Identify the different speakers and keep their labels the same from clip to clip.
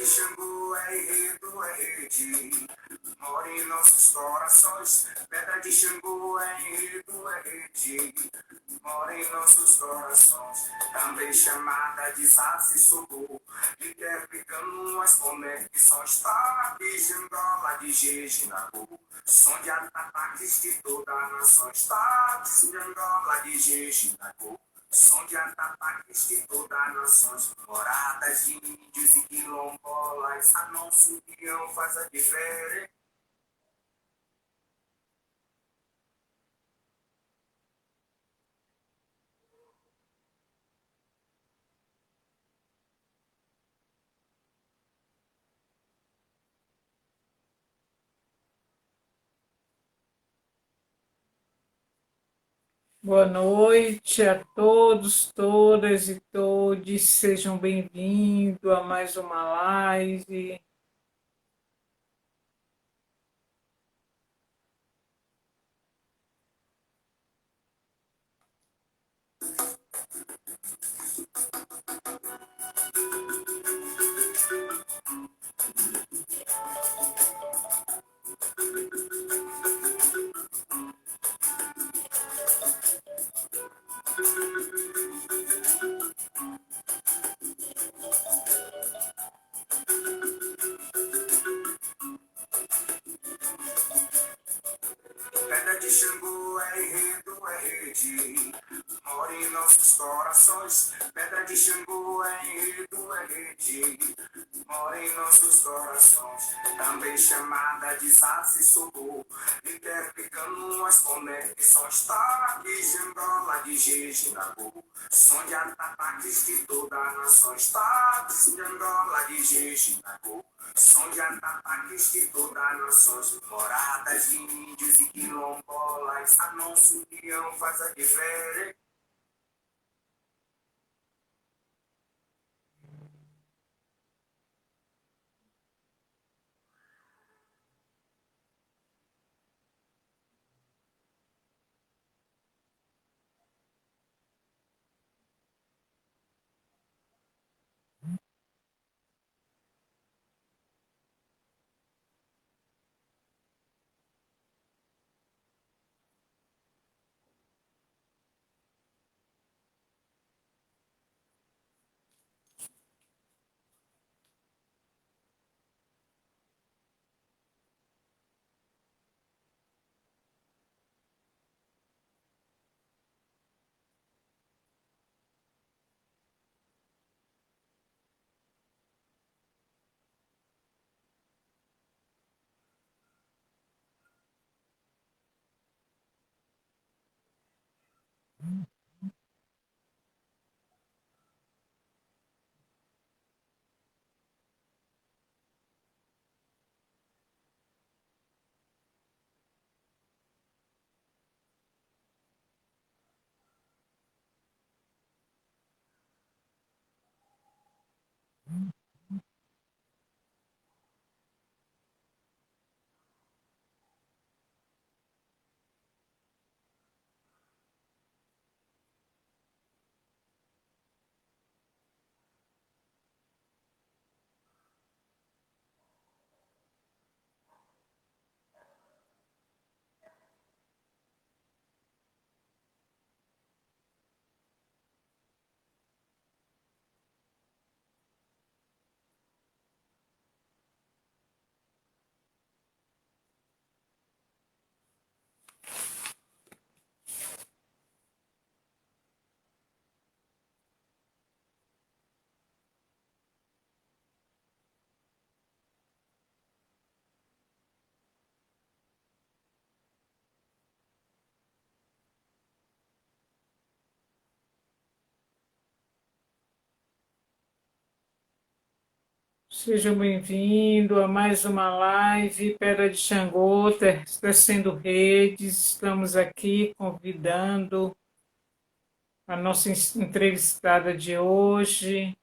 Speaker 1: de Xangô é enredo, é rede, mora em nossos corações. Pedra de Xangô é enredo, é rede, mora em nossos corações. Também chamada de Zazi Sogo, interpretando as conexões. Fala de Jangola, de Jejinabu, som de ataques de toda a nação. Está de Jangola, de Jejinabu, som de ataques de todas as nações, moradas de índios e quilombolas, a nossa união faz a diferença.
Speaker 2: Boa noite a todos, todas e todos. Sejam bem-vindos a mais uma live.
Speaker 1: Pedra de Xangô é enredo, é rede, mora em nossos corações. Pedra de Xangô é enredo, é rede, mora em nossos corações. Também chamada de Zazi Sogo, interpretando as conexões. Tá de Jangola, de Jejinabu, som de ataques de toda a nação. Tá de Jangola, de Jejinabu, som de ataques de todas as nações, moradas de índios e quilombolas, a nossa união faz a diferença.
Speaker 2: Sejam bem-vindos a mais uma live Pedra de Xangô, tecendo redes. Estamos aqui convidando a nossa entrevistada de hoje,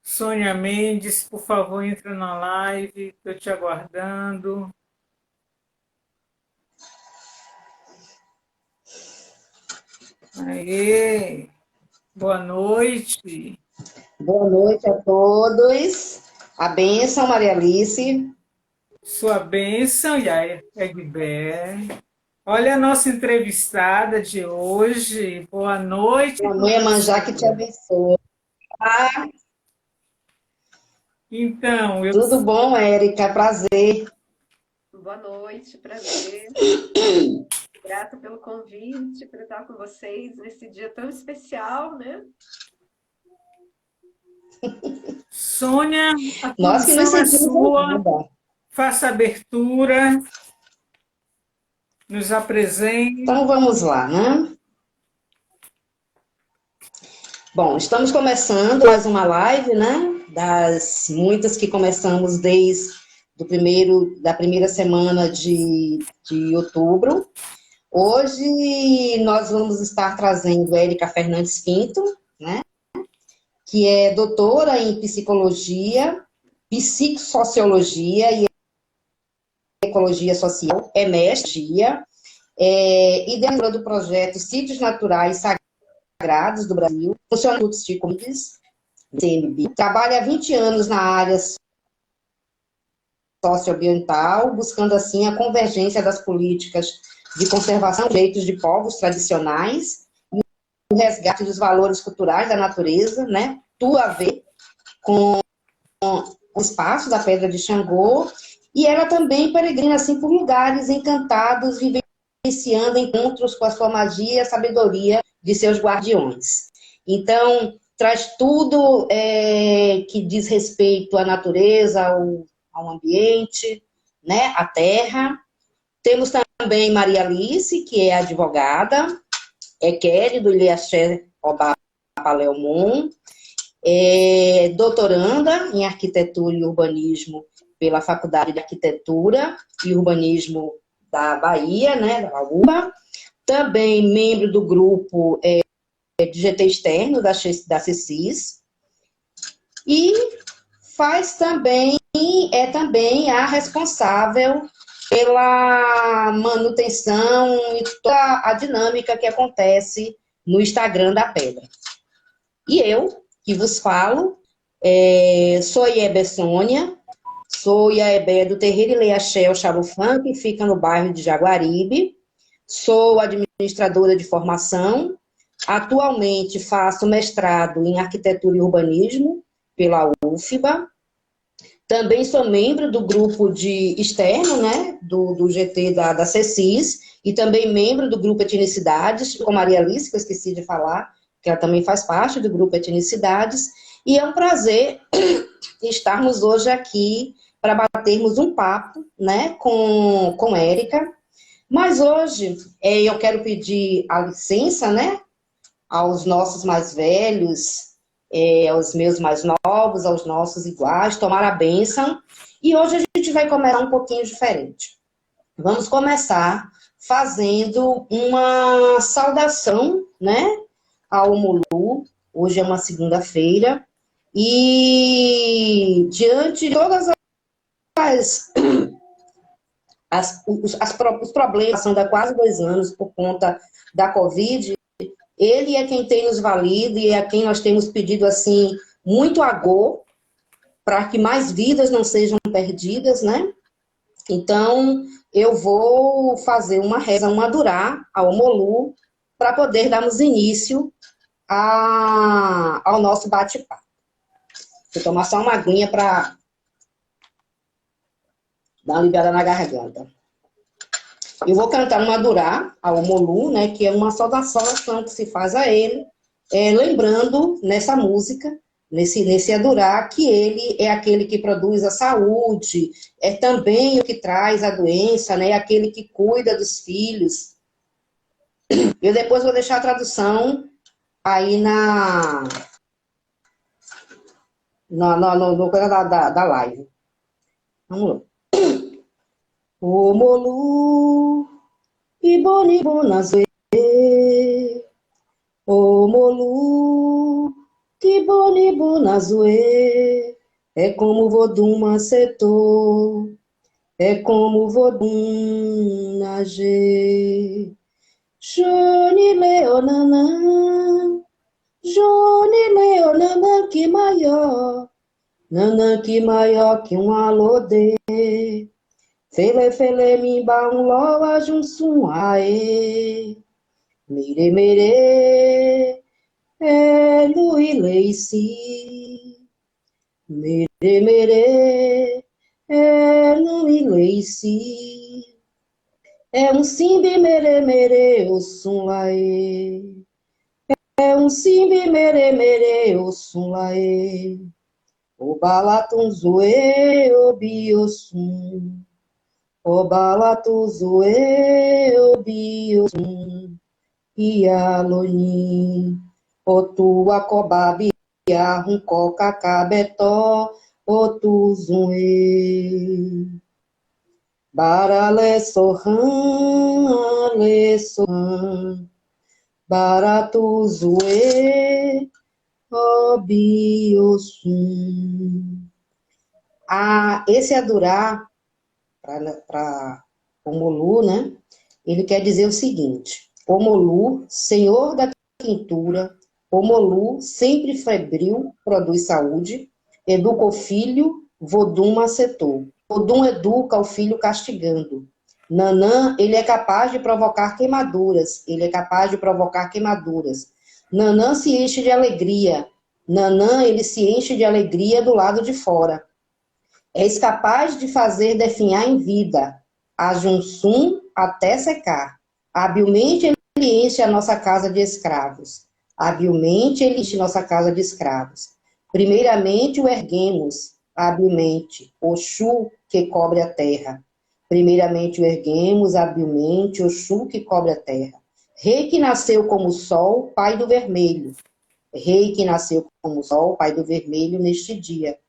Speaker 2: Sônia Mendes. Por favor, entre na live, estou te aguardando. Aê, boa noite.
Speaker 3: Boa noite a todos. A bênção, Maria Alice.
Speaker 2: Sua bênção, Yaya Egber. Olha a nossa entrevistada de hoje. Boa noite,
Speaker 3: Mamãe Iemanjá que te
Speaker 2: professora.
Speaker 3: abençoe. Ah,
Speaker 2: Então,
Speaker 3: tudo bom, Érica? Prazer.
Speaker 4: Boa noite, prazer. Grata pelo convite para estar com vocês nesse dia tão especial, né?
Speaker 2: Sônia, a
Speaker 3: Nós que nos
Speaker 2: condição é
Speaker 3: sentimos
Speaker 2: sua.
Speaker 3: honradas.
Speaker 2: Faça a abertura, nos apresente.
Speaker 3: Então vamos lá, né? Bom, estamos começando mais uma live, né? Das muitas que começamos desde da primeira semana de outubro. Hoje nós vamos estar trazendo Érica Fernandes Pinto, né? Que é doutora em psicologia, psicossociologia e ecologia social, é mestre, idealizadora do projeto Sítios Naturais Sagrados do Brasil, funciona no Instituto Comides, CMB, trabalha há 20 anos na área socioambiental, buscando assim a convergência das políticas de conservação de direitos de povos tradicionais, o resgate dos valores culturais da natureza, né? Tudo a ver com o espaço da Pedra de Xangô, e ela também peregrina assim por lugares encantados, vivenciando encontros com a sua magia e a sabedoria de seus guardiões. Então, traz tudo que diz respeito à natureza, ao ambiente, né, à terra. Temos também Maria Alice, que é advogada, é Kelly, do Ilhaxé Obá Paleomon, doutoranda em arquitetura e urbanismo pela Faculdade de Arquitetura e Urbanismo da Bahia, né, da UBA. Também membro do grupo de GT externo da CECIS. E é também a responsável pela manutenção e toda a dinâmica que acontece no Instagram da Pedra. E eu, que vos falo, sou Iebe Sônia, sou Iebe do Terreiro Ileaxé, o Xarufã, que fica no bairro de Jaguaribe, sou administradora de formação, atualmente faço mestrado em arquitetura e urbanismo pela UFBA, também sou membro do grupo de externo, né, do GT da CECIS, e também membro do grupo Etnicidades, com Maria Alice, que eu esqueci de falar, que ela também faz parte do grupo Etnicidades, e é um prazer estarmos hoje aqui para batermos um papo, né, com Érica. Mas hoje eu quero pedir a licença, né, aos nossos mais velhos, aos meus mais novos, aos nossos iguais, tomar a bênção. E hoje a gente vai começar um pouquinho diferente. Vamos começar fazendo uma saudação, né, ao Molu. Hoje é uma segunda-feira. E diante de todas os problemas, são há quase 2 anos por conta da Covid, ele é quem tem nos valido e é a quem nós temos pedido, assim, muito agor para que mais vidas não sejam perdidas, né? Então, eu vou fazer uma reza, uma adurá ao Molu, para poder darmos início ao nosso bate-papo. Vou tomar só uma aguinha para dar uma aliviada na garganta. Eu vou cantar uma adurá ao Molu, né, que é uma saudação que se faz a ele, lembrando nessa música, nesse adurá, que ele é aquele que produz a saúde, é também o que traz a doença, né, é aquele que cuida dos filhos. Eu depois vou deixar a tradução aí no coisa da live. Vamos lá. O Molu, Ibonibona Zue, o Molu, Ibonibona Zue, é como Vodum Macetou, é como Vodum Nagê, Jone Leonanã, Jone Leonanã, que maior, nanã que maior que um alodê. Fele, fele, mimba, um loa, junsum, aê. Mere, mere, Lui Leici. Mere, mere, Lui Leici. É um simbi, mere, mere, ossum, laê. É um simbi, mere, mere, ossum, laê. O balatum zoe, obi, ossum. O balatum zoe, obi, ossum. Ialoni, Otua Cobabi, Arruncó, Cacabetó, Otuzue. Baralé Sorran, Lê Sorran, Baratuzue, Obiosum. Esse Adurá, para Omolu, né? Ele quer dizer o seguinte: Omolu, senhor da quintura, Omolu, sempre febril, produz saúde, educa o filho, Vodum macetou. Vodum educa o filho castigando. Nanã, ele é capaz de provocar queimaduras, ele é capaz de provocar queimaduras. Nanã se enche de alegria. Nanã, ele se enche de alegria do lado de fora. És capaz de fazer definhar em vida, a junsum até secar. Habilmente ele enche a nossa casa de escravos. Habilmente ele enche nossa casa de escravos. Primeiramente o erguemos, habilmente, Oxu que cobre a terra. Primeiramente o erguemos, habilmente, Oxu que cobre a terra. Rei que nasceu como o sol, pai do vermelho. Rei que nasceu como o sol, pai do vermelho neste dia.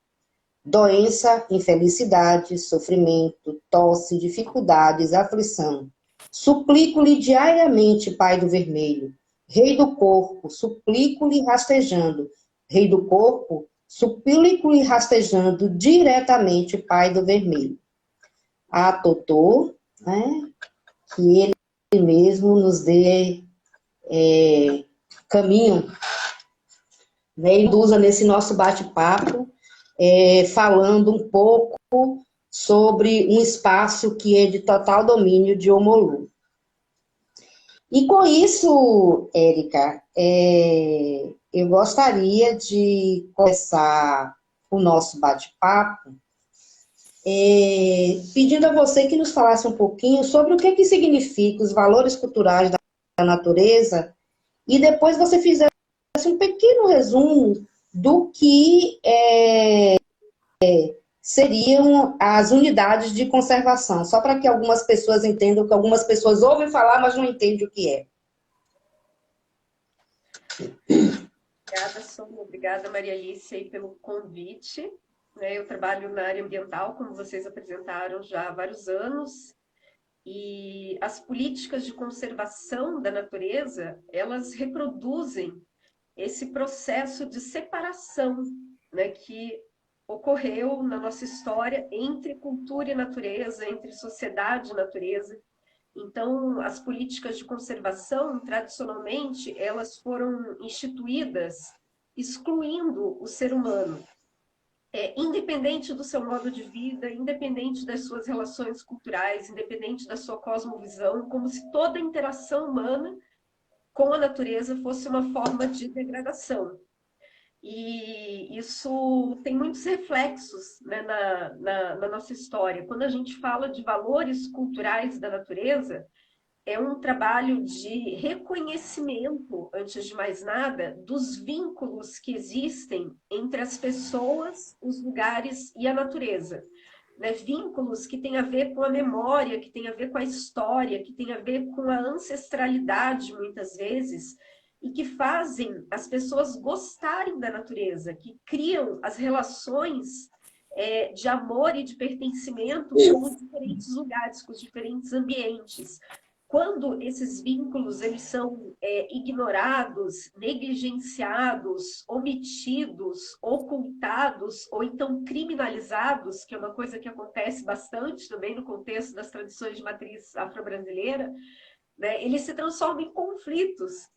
Speaker 3: Doença, infelicidade, sofrimento, tosse, dificuldades, aflição. Suplico-lhe diariamente, Pai do Vermelho, Rei do corpo, suplico-lhe rastejando. Rei do corpo, suplico-lhe rastejando diretamente, Pai do Vermelho. A Totô, né, que ele mesmo nos dê caminho, né, induza nesse nosso bate-papo, falando um pouco sobre um espaço que é de total domínio de Omolu. E com isso, Érica, eu gostaria de começar o nosso bate-papo pedindo a você que nos falasse um pouquinho sobre o que significa os valores culturais da natureza e depois você fizesse um pequeno resumo do que seriam as unidades de conservação, só para que algumas pessoas entendam, que algumas pessoas ouvem falar, mas não entendem o que é.
Speaker 4: Obrigada, Sônia. Obrigada, Maria Alice, aí, pelo convite. Eu trabalho na área ambiental, como vocês apresentaram, já há vários anos, e as políticas de conservação da natureza, elas reproduzem esse processo de separação, né, que ocorreu na nossa história entre cultura e natureza, entre sociedade e natureza. Então, as políticas de conservação, tradicionalmente, elas foram instituídas excluindo o ser humano, independente do seu modo de vida, independente das suas relações culturais, independente da sua cosmovisão, como se toda interação humana com a natureza fosse uma forma de degradação. E isso tem muitos reflexos, né, na nossa história. Quando a gente fala de valores culturais da natureza, é um trabalho de reconhecimento, antes de mais nada, dos vínculos que existem entre as pessoas, os lugares e a natureza. Né? Vínculos que têm a ver com a memória, que têm a ver com a história, que têm a ver com a ancestralidade, muitas vezes, e que fazem as pessoas gostarem da natureza, que criam as relações de amor e de pertencimento com os diferentes lugares, com os diferentes ambientes. Quando esses vínculos eles são ignorados, negligenciados, omitidos, ocultados, ou então criminalizados, que é uma coisa que acontece bastante também no contexto das tradições de matriz afro-brasileira, né, ele se transforma em conflitos.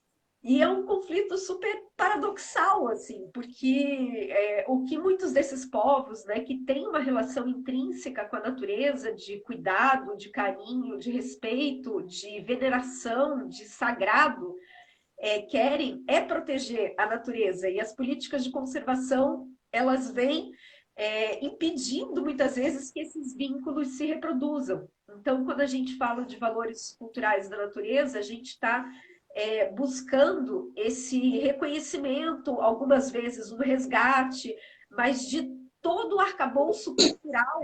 Speaker 4: E é um conflito super paradoxal, assim, porque o que muitos desses povos, né, que têm uma relação intrínseca com a natureza, de cuidado, de carinho, de respeito, de veneração, de sagrado, querem é proteger a natureza. E as políticas de conservação, elas vêm impedindo, muitas vezes, que esses vínculos se reproduzam. Então, quando a gente fala de valores culturais da natureza, a gente está buscando esse reconhecimento, algumas vezes um resgate, mas de todo o arcabouço cultural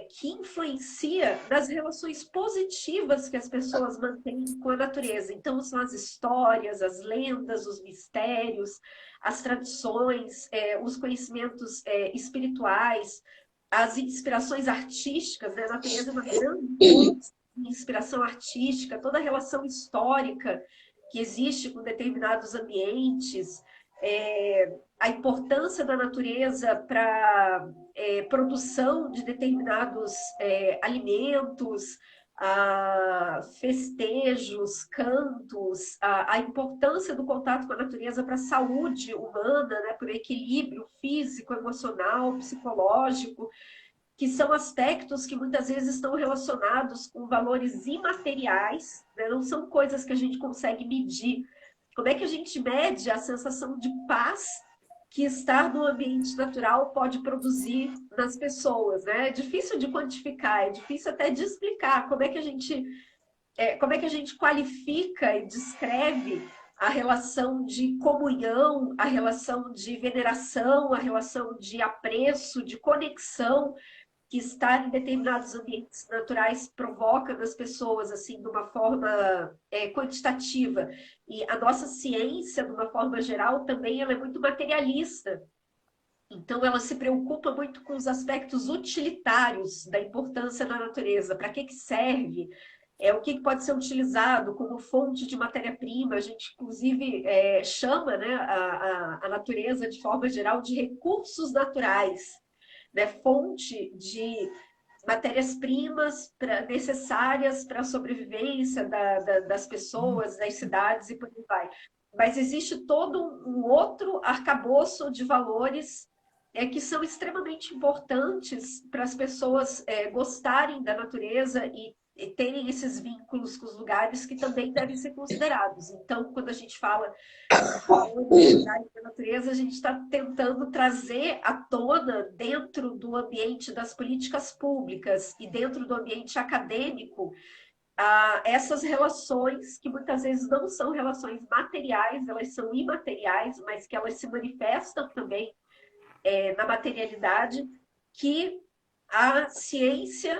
Speaker 4: que influencia nas relações positivas que as pessoas mantêm com a natureza. Então, são as histórias, as lendas, os mistérios, as tradições, os conhecimentos espirituais, as inspirações artísticas, né? A natureza é uma grande fonte de inspiração artística, toda a relação histórica que existe com determinados ambientes, a importância da natureza para produção de determinados alimentos, festejos, cantos, a importância do contato com a natureza para a saúde humana, né, para o equilíbrio físico, emocional, psicológico, que são aspectos que muitas vezes estão relacionados com valores imateriais, né, não são coisas que a gente consegue medir. Como é que a gente mede a sensação de paz que estar no ambiente natural pode produzir nas pessoas, né? É difícil de quantificar, é difícil até de explicar como é que a gente qualifica e descreve a relação de comunhão, a relação de veneração, a relação de apreço, de conexão que estar em determinados ambientes naturais provoca nas pessoas, assim, de uma forma quantitativa. E a nossa ciência, de uma forma geral, também ela é muito materialista. Então, ela se preocupa muito com os aspectos utilitários da importância da natureza. Para que serve? O que pode ser utilizado como fonte de matéria-prima. A gente, inclusive, chama, né, a natureza, de forma geral, de recursos naturais, né, fonte de matérias-primas necessárias para a sobrevivência das pessoas, das cidades e por aí vai. Mas existe todo um outro arcabouço de valores que são extremamente importantes para as pessoas gostarem da natureza e terem esses vínculos com os lugares que também devem ser considerados. Então, quando a gente fala da natureza, a gente está tentando trazer à tona, dentro do ambiente das políticas públicas e dentro do ambiente acadêmico, essas relações que muitas vezes não são relações materiais, elas são imateriais, mas que elas se manifestam também na materialidade, que a ciência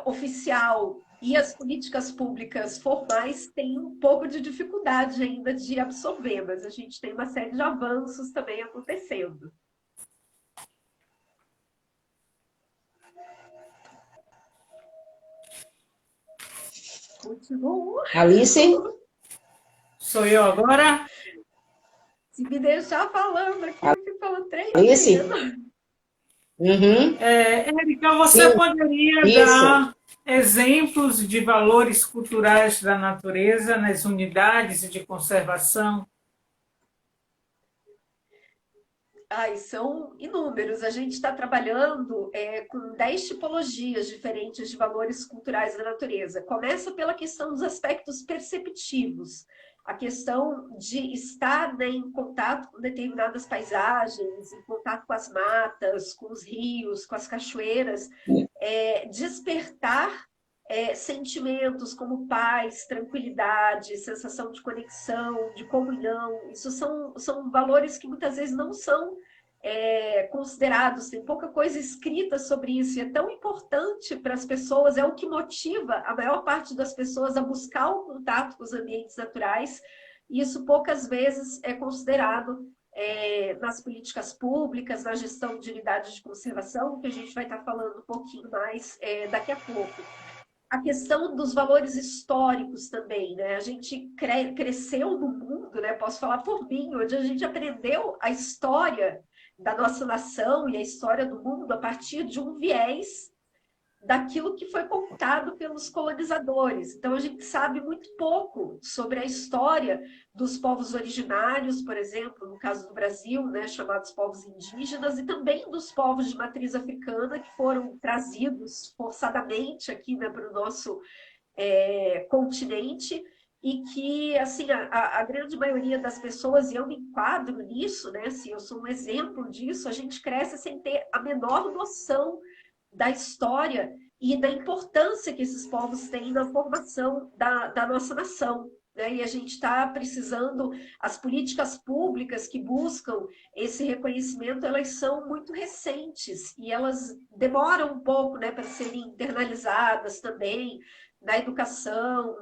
Speaker 4: oficial e as políticas públicas formais têm um pouco de dificuldade ainda de absorver, mas a gente tem uma série de avanços também acontecendo. Continuo.
Speaker 3: Alice?
Speaker 2: Sou eu agora?
Speaker 4: Se me deixar falando aqui, eu fico falando 3
Speaker 3: Alice?
Speaker 4: dias.
Speaker 3: Uhum.
Speaker 2: Érica, você
Speaker 3: Sim,
Speaker 2: poderia
Speaker 3: isso.
Speaker 2: dar exemplos de valores culturais da natureza nas unidades de conservação?
Speaker 4: São inúmeros. A gente está trabalhando com 10 tipologias diferentes de valores culturais da natureza. Começa pela questão dos aspectos perceptivos, a questão de estar, né, em contato com determinadas paisagens, em contato com as matas, com os rios, com as cachoeiras, despertar sentimentos como paz, tranquilidade, sensação de conexão, de comunhão. Isso são valores que muitas vezes não são considerados, tem pouca coisa escrita sobre isso, e é tão importante para as pessoas, é o que motiva a maior parte das pessoas a buscar o contato com os ambientes naturais, e isso poucas vezes é considerado nas políticas públicas, na gestão de unidades de conservação, que a gente vai estar falando um pouquinho mais daqui a pouco. A questão dos valores históricos também, né? A gente cresceu no mundo, né? Posso falar por mim, onde a gente aprendeu a história da nossa nação e a história do mundo a partir de um viés daquilo que foi contado pelos colonizadores. Então, a gente sabe muito pouco sobre a história dos povos originários, por exemplo, no caso do Brasil, né, chamados povos indígenas, e também dos povos de matriz africana que foram trazidos forçadamente aqui, né, para o nosso continente, e que, assim, a grande maioria das pessoas, e eu me enquadro nisso, né, assim, eu sou um exemplo disso, a gente cresce sem ter a menor noção da história e da importância que esses povos têm na formação da nossa nação. Né? E a gente está precisando, as políticas públicas que buscam esse reconhecimento, elas são muito recentes e elas demoram um pouco, né, para serem internalizadas também na educação,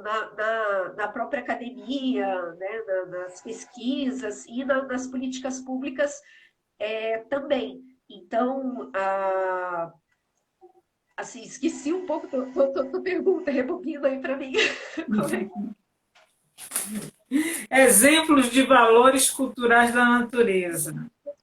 Speaker 4: na própria academia, né, nas pesquisas e nas políticas públicas também. Então, assim, esqueci um pouco tua pergunta, rebobina aí para mim.
Speaker 2: Exemplos de valores culturais da natureza.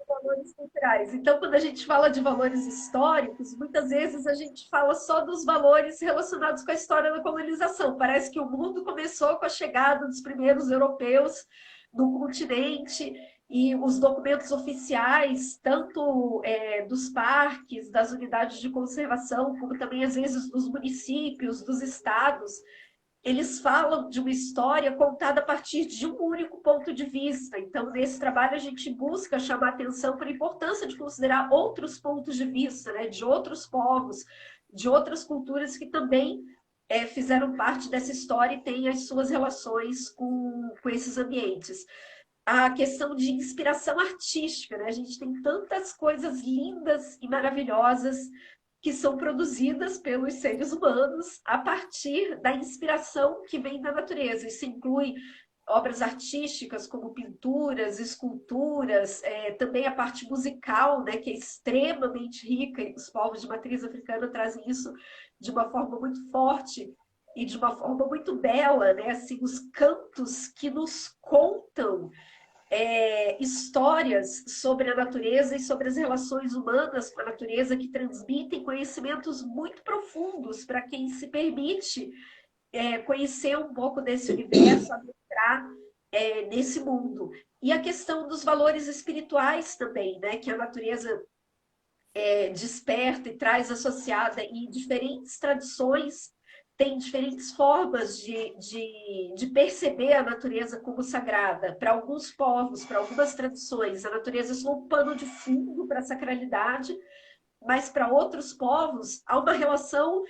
Speaker 4: Valores culturais. Então, quando a gente fala de valores históricos, muitas vezes a gente fala só dos valores relacionados com a história da colonização. Parece que o mundo começou com a chegada dos primeiros europeus no continente e os documentos oficiais, tanto dos parques, das unidades de conservação, como também, às vezes, dos municípios, dos estados, eles falam de uma história contada a partir de um único ponto de vista. Então, nesse trabalho, a gente busca chamar atenção para a importância de considerar outros pontos de vista, né, de outros povos, de outras culturas que também fizeram parte dessa história e têm as suas relações com esses ambientes. A questão de inspiração artística, né? A gente tem tantas coisas lindas e maravilhosas que são produzidas pelos seres humanos a partir da inspiração que vem da natureza. Isso inclui obras artísticas como pinturas, esculturas, também a parte musical, né, que é extremamente rica, e os povos de matriz africana trazem isso de uma forma muito forte e de uma forma muito bela, né? Assim, os cantos que nos contam histórias sobre a natureza e sobre as relações humanas com a natureza, que transmitem conhecimentos muito profundos para quem se permite conhecer um pouco desse universo, adentrar nesse mundo. E a questão dos valores espirituais também, né, que a natureza desperta e traz associada em diferentes tradições, tem diferentes formas de perceber a natureza como sagrada. Para alguns povos, para algumas tradições, a natureza é só um pano de fundo para a sacralidade, mas para outros povos há uma relação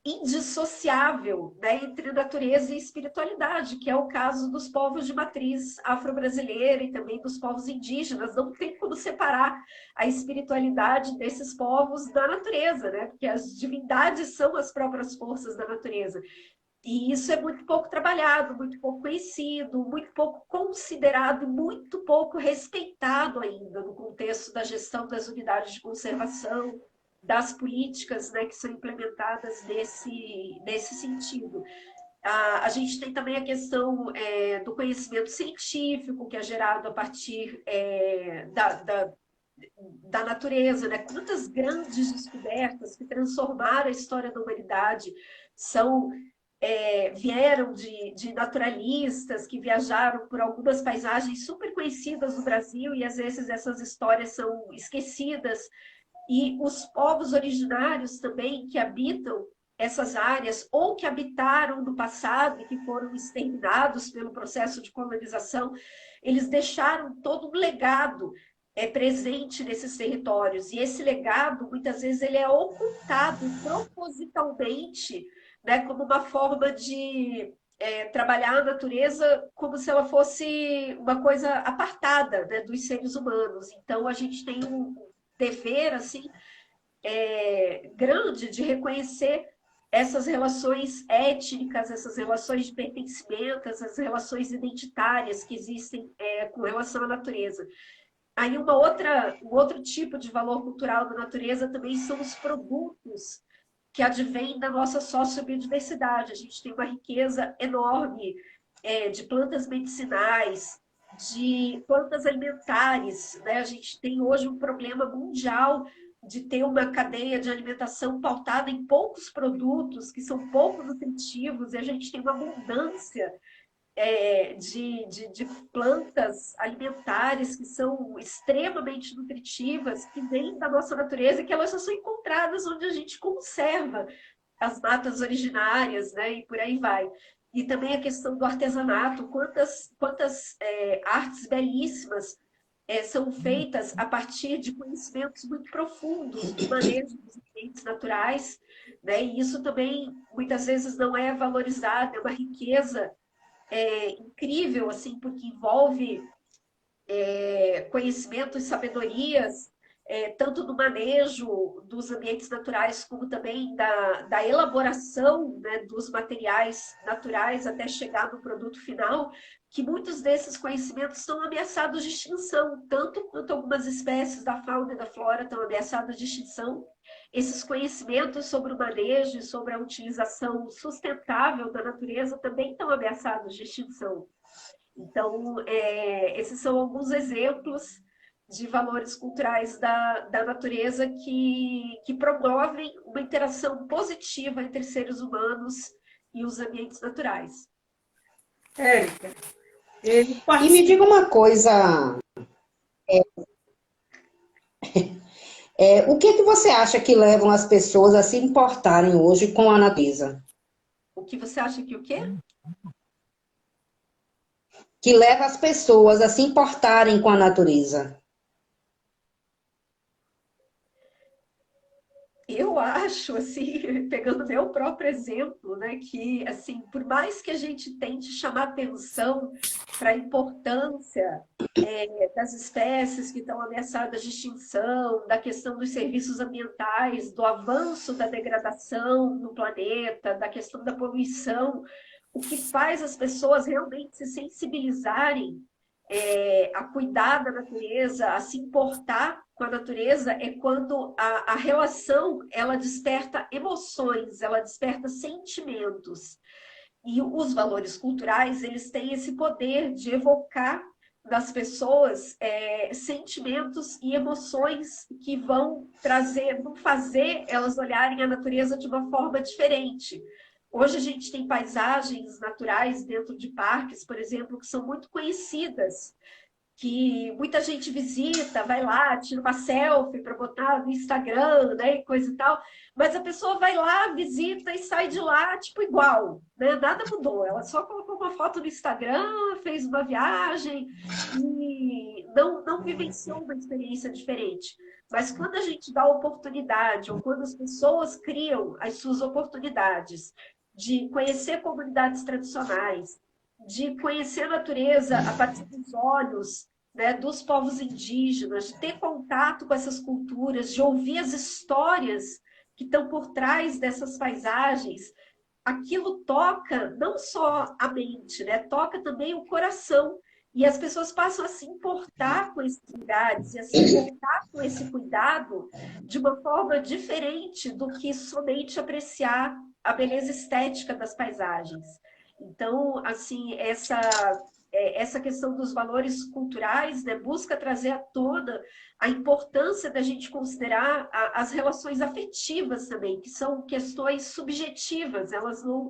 Speaker 4: indissociável, né, entre natureza e espiritualidade, que é o caso dos povos de matriz afro-brasileira e também dos povos indígenas. Não tem como separar a espiritualidade desses povos da natureza, né, porque as divindades são as próprias forças da natureza. E isso é muito pouco trabalhado, muito pouco conhecido, muito pouco considerado, muito pouco respeitado ainda no contexto da gestão das unidades de conservação, das políticas, né, que são implementadas nesse sentido. A gente tem também a questão do conhecimento científico, que é gerado a partir da natureza, né? Quantas grandes descobertas que transformaram a história da humanidade vieram de naturalistas que viajaram por algumas paisagens super conhecidas do Brasil, e às vezes essas histórias são esquecidas. E os povos originários também que habitam essas áreas, ou que habitaram no passado e que foram exterminados pelo processo de colonização, eles deixaram todo um legado presente nesses territórios. E esse legado, muitas vezes, ele é ocultado propositalmente, né, como uma forma de trabalhar a natureza como se ela fosse uma coisa apartada, né, dos seres humanos. Então, a gente tem um dever assim grande de reconhecer essas relações étnicas, essas relações de pertencimento, essas relações identitárias que existem com relação à natureza. Aí um outro tipo de valor cultural da natureza também são os produtos que advêm da nossa sociobiodiversidade. A gente tem uma riqueza enorme de plantas medicinais, de plantas alimentares, né? A gente tem hoje um problema mundial de ter uma cadeia de alimentação pautada em poucos produtos, que são pouco nutritivos, e a gente tem uma abundância de plantas alimentares que são extremamente nutritivas, que vêm da nossa natureza e que elas só são encontradas onde a gente conserva as matas originárias, né? E por aí vai. E também a questão do artesanato, quantas artes belíssimas são feitas a partir de conhecimentos muito profundos do manejo dos ambientes naturais, né? E isso também muitas vezes não é valorizado, é uma riqueza incrível, assim, porque envolve conhecimentos, sabedorias, tanto do manejo dos ambientes naturais, como também da elaboração, né, dos materiais naturais até chegar no produto final, que muitos desses conhecimentos estão ameaçados de extinção, tanto quanto algumas espécies da fauna e da flora estão ameaçadas de extinção. Esses conhecimentos sobre o manejo e sobre a utilização sustentável da natureza também estão ameaçados de extinção. Então, esses são alguns exemplos de valores culturais da natureza que promovem uma interação positiva entre seres humanos e os ambientes naturais.
Speaker 2: Érica, ele
Speaker 3: E me diga uma coisa, o que que você acha que levam as pessoas a se importarem hoje com a natureza?
Speaker 4: O que você acha que o quê?
Speaker 3: Que leva as pessoas a se importarem com a natureza?
Speaker 4: Eu acho, assim, pegando meu próprio exemplo, né, que, assim, por mais que a gente tente chamar atenção para a importância das espécies que estão ameaçadas de extinção, da questão dos serviços ambientais, do avanço da degradação no planeta, da questão da poluição, o que faz as pessoas realmente se sensibilizarem a cuidar da natureza, a se importar com a natureza, é quando a relação ela desperta emoções, ela desperta sentimentos. E os valores culturais, eles têm esse poder de evocar das pessoas sentimentos e emoções que vão trazer, vão fazer elas olharem a natureza de uma forma diferente. Hoje a gente tem paisagens naturais dentro de parques, por exemplo, que são muito conhecidas, que muita gente visita, vai lá, tira uma selfie para botar no Instagram, né, e coisa e tal, mas a pessoa vai lá, visita e sai de lá, tipo, igual, né? Nada mudou, ela só colocou uma foto no Instagram, fez uma viagem e não vivenciou uma experiência diferente. Mas quando a gente dá oportunidade, ou quando as pessoas criam as suas oportunidades de conhecer comunidades tradicionais, de conhecer a natureza a partir dos olhos, né, dos povos indígenas, de ter contato com essas culturas, de ouvir as histórias que estão por trás dessas paisagens, aquilo toca não só a mente, né, toca também o coração. E as pessoas passam a se importar com esses lugares e a se importar com esse cuidado de uma forma diferente do que somente apreciar a beleza estética das paisagens. Então, assim, essa questão dos valores culturais, né, busca trazer à tona a importância da gente considerar as relações afetivas também, que são questões subjetivas, elas não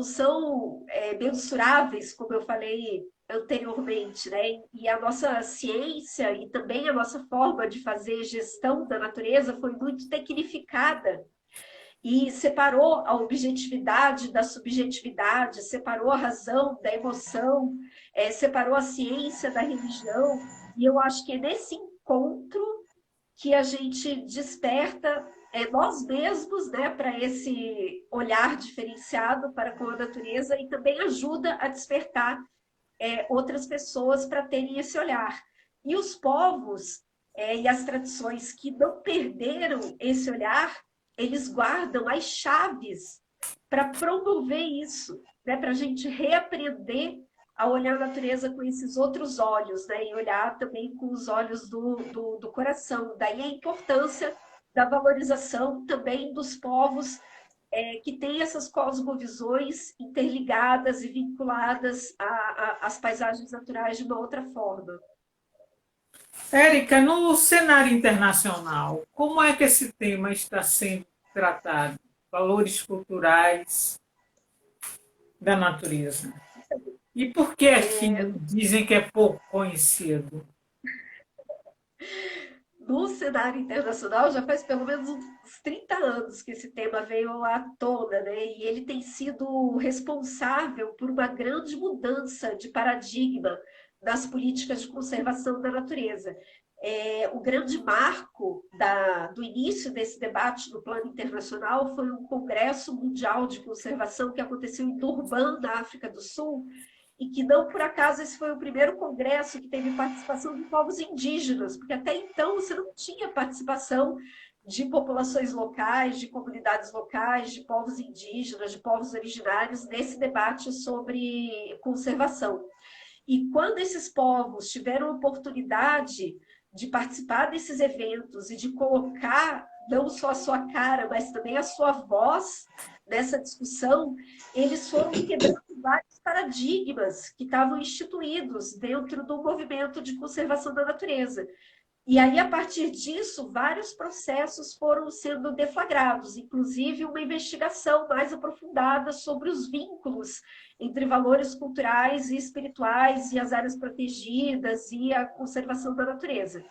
Speaker 4: são mensuráveis, como eu falei anteriormente, né? E a nossa ciência e também a nossa forma de fazer gestão da natureza foi muito tecnificada e separou a objetividade da subjetividade, separou a razão da emoção, separou a ciência da religião. E eu acho que é nesse encontro que a gente desperta nós mesmos, né, para esse olhar diferenciado para com a natureza e também ajuda a despertar outras pessoas para terem esse olhar. E os povos e as tradições que não perderam esse olhar, eles guardam as chaves para promover isso, né, para a gente reaprender a olhar a natureza com esses outros olhos, né, e olhar também com os olhos do coração. Daí a importância da valorização também dos povos que têm essas cosmovisões interligadas e vinculadas às paisagens naturais de uma outra forma.
Speaker 2: Érica, no cenário internacional, como é que esse tema está sendo tratado? Valores culturais da natureza. E por que aqui dizem que é pouco conhecido?
Speaker 4: No cenário internacional, já faz pelo menos uns 30 anos que esse tema veio à tona, né? E ele tem sido responsável por uma grande mudança de paradigma nas políticas de conservação da natureza. O grande marco do início desse debate no plano internacional foi um Congresso Mundial de Conservação que aconteceu em Durban, na África do Sul, e que não por acaso esse foi o primeiro congresso que teve participação de povos indígenas, porque até então você não tinha participação de populações locais, de comunidades locais, de povos indígenas, de povos originários nesse debate sobre conservação. E quando esses povos tiveram a oportunidade de participar desses eventos e de colocar não só a sua cara, mas também a sua voz nessa discussão, eles foram quebrando vários paradigmas que estavam instituídos dentro do movimento de conservação da natureza. E aí, a partir disso, vários processos foram sendo deflagrados, inclusive uma investigação mais aprofundada sobre os vínculos entre valores culturais e espirituais e as áreas protegidas e a conservação da natureza.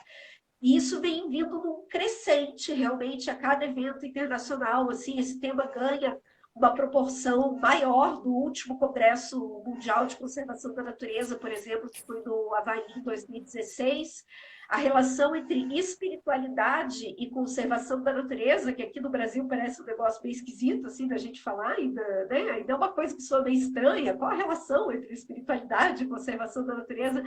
Speaker 4: E isso vem vindo num crescente, realmente, a cada evento internacional. Assim, esse tema ganha uma proporção maior do último Congresso Mundial de Conservação da Natureza, por exemplo, que foi no Havaí em 2016. A relação entre espiritualidade e conservação da natureza, que aqui no Brasil parece um negócio bem esquisito, assim, da gente falar, ainda, né? Ainda é uma coisa que soa meio estranha. Qual a relação entre espiritualidade e conservação da natureza?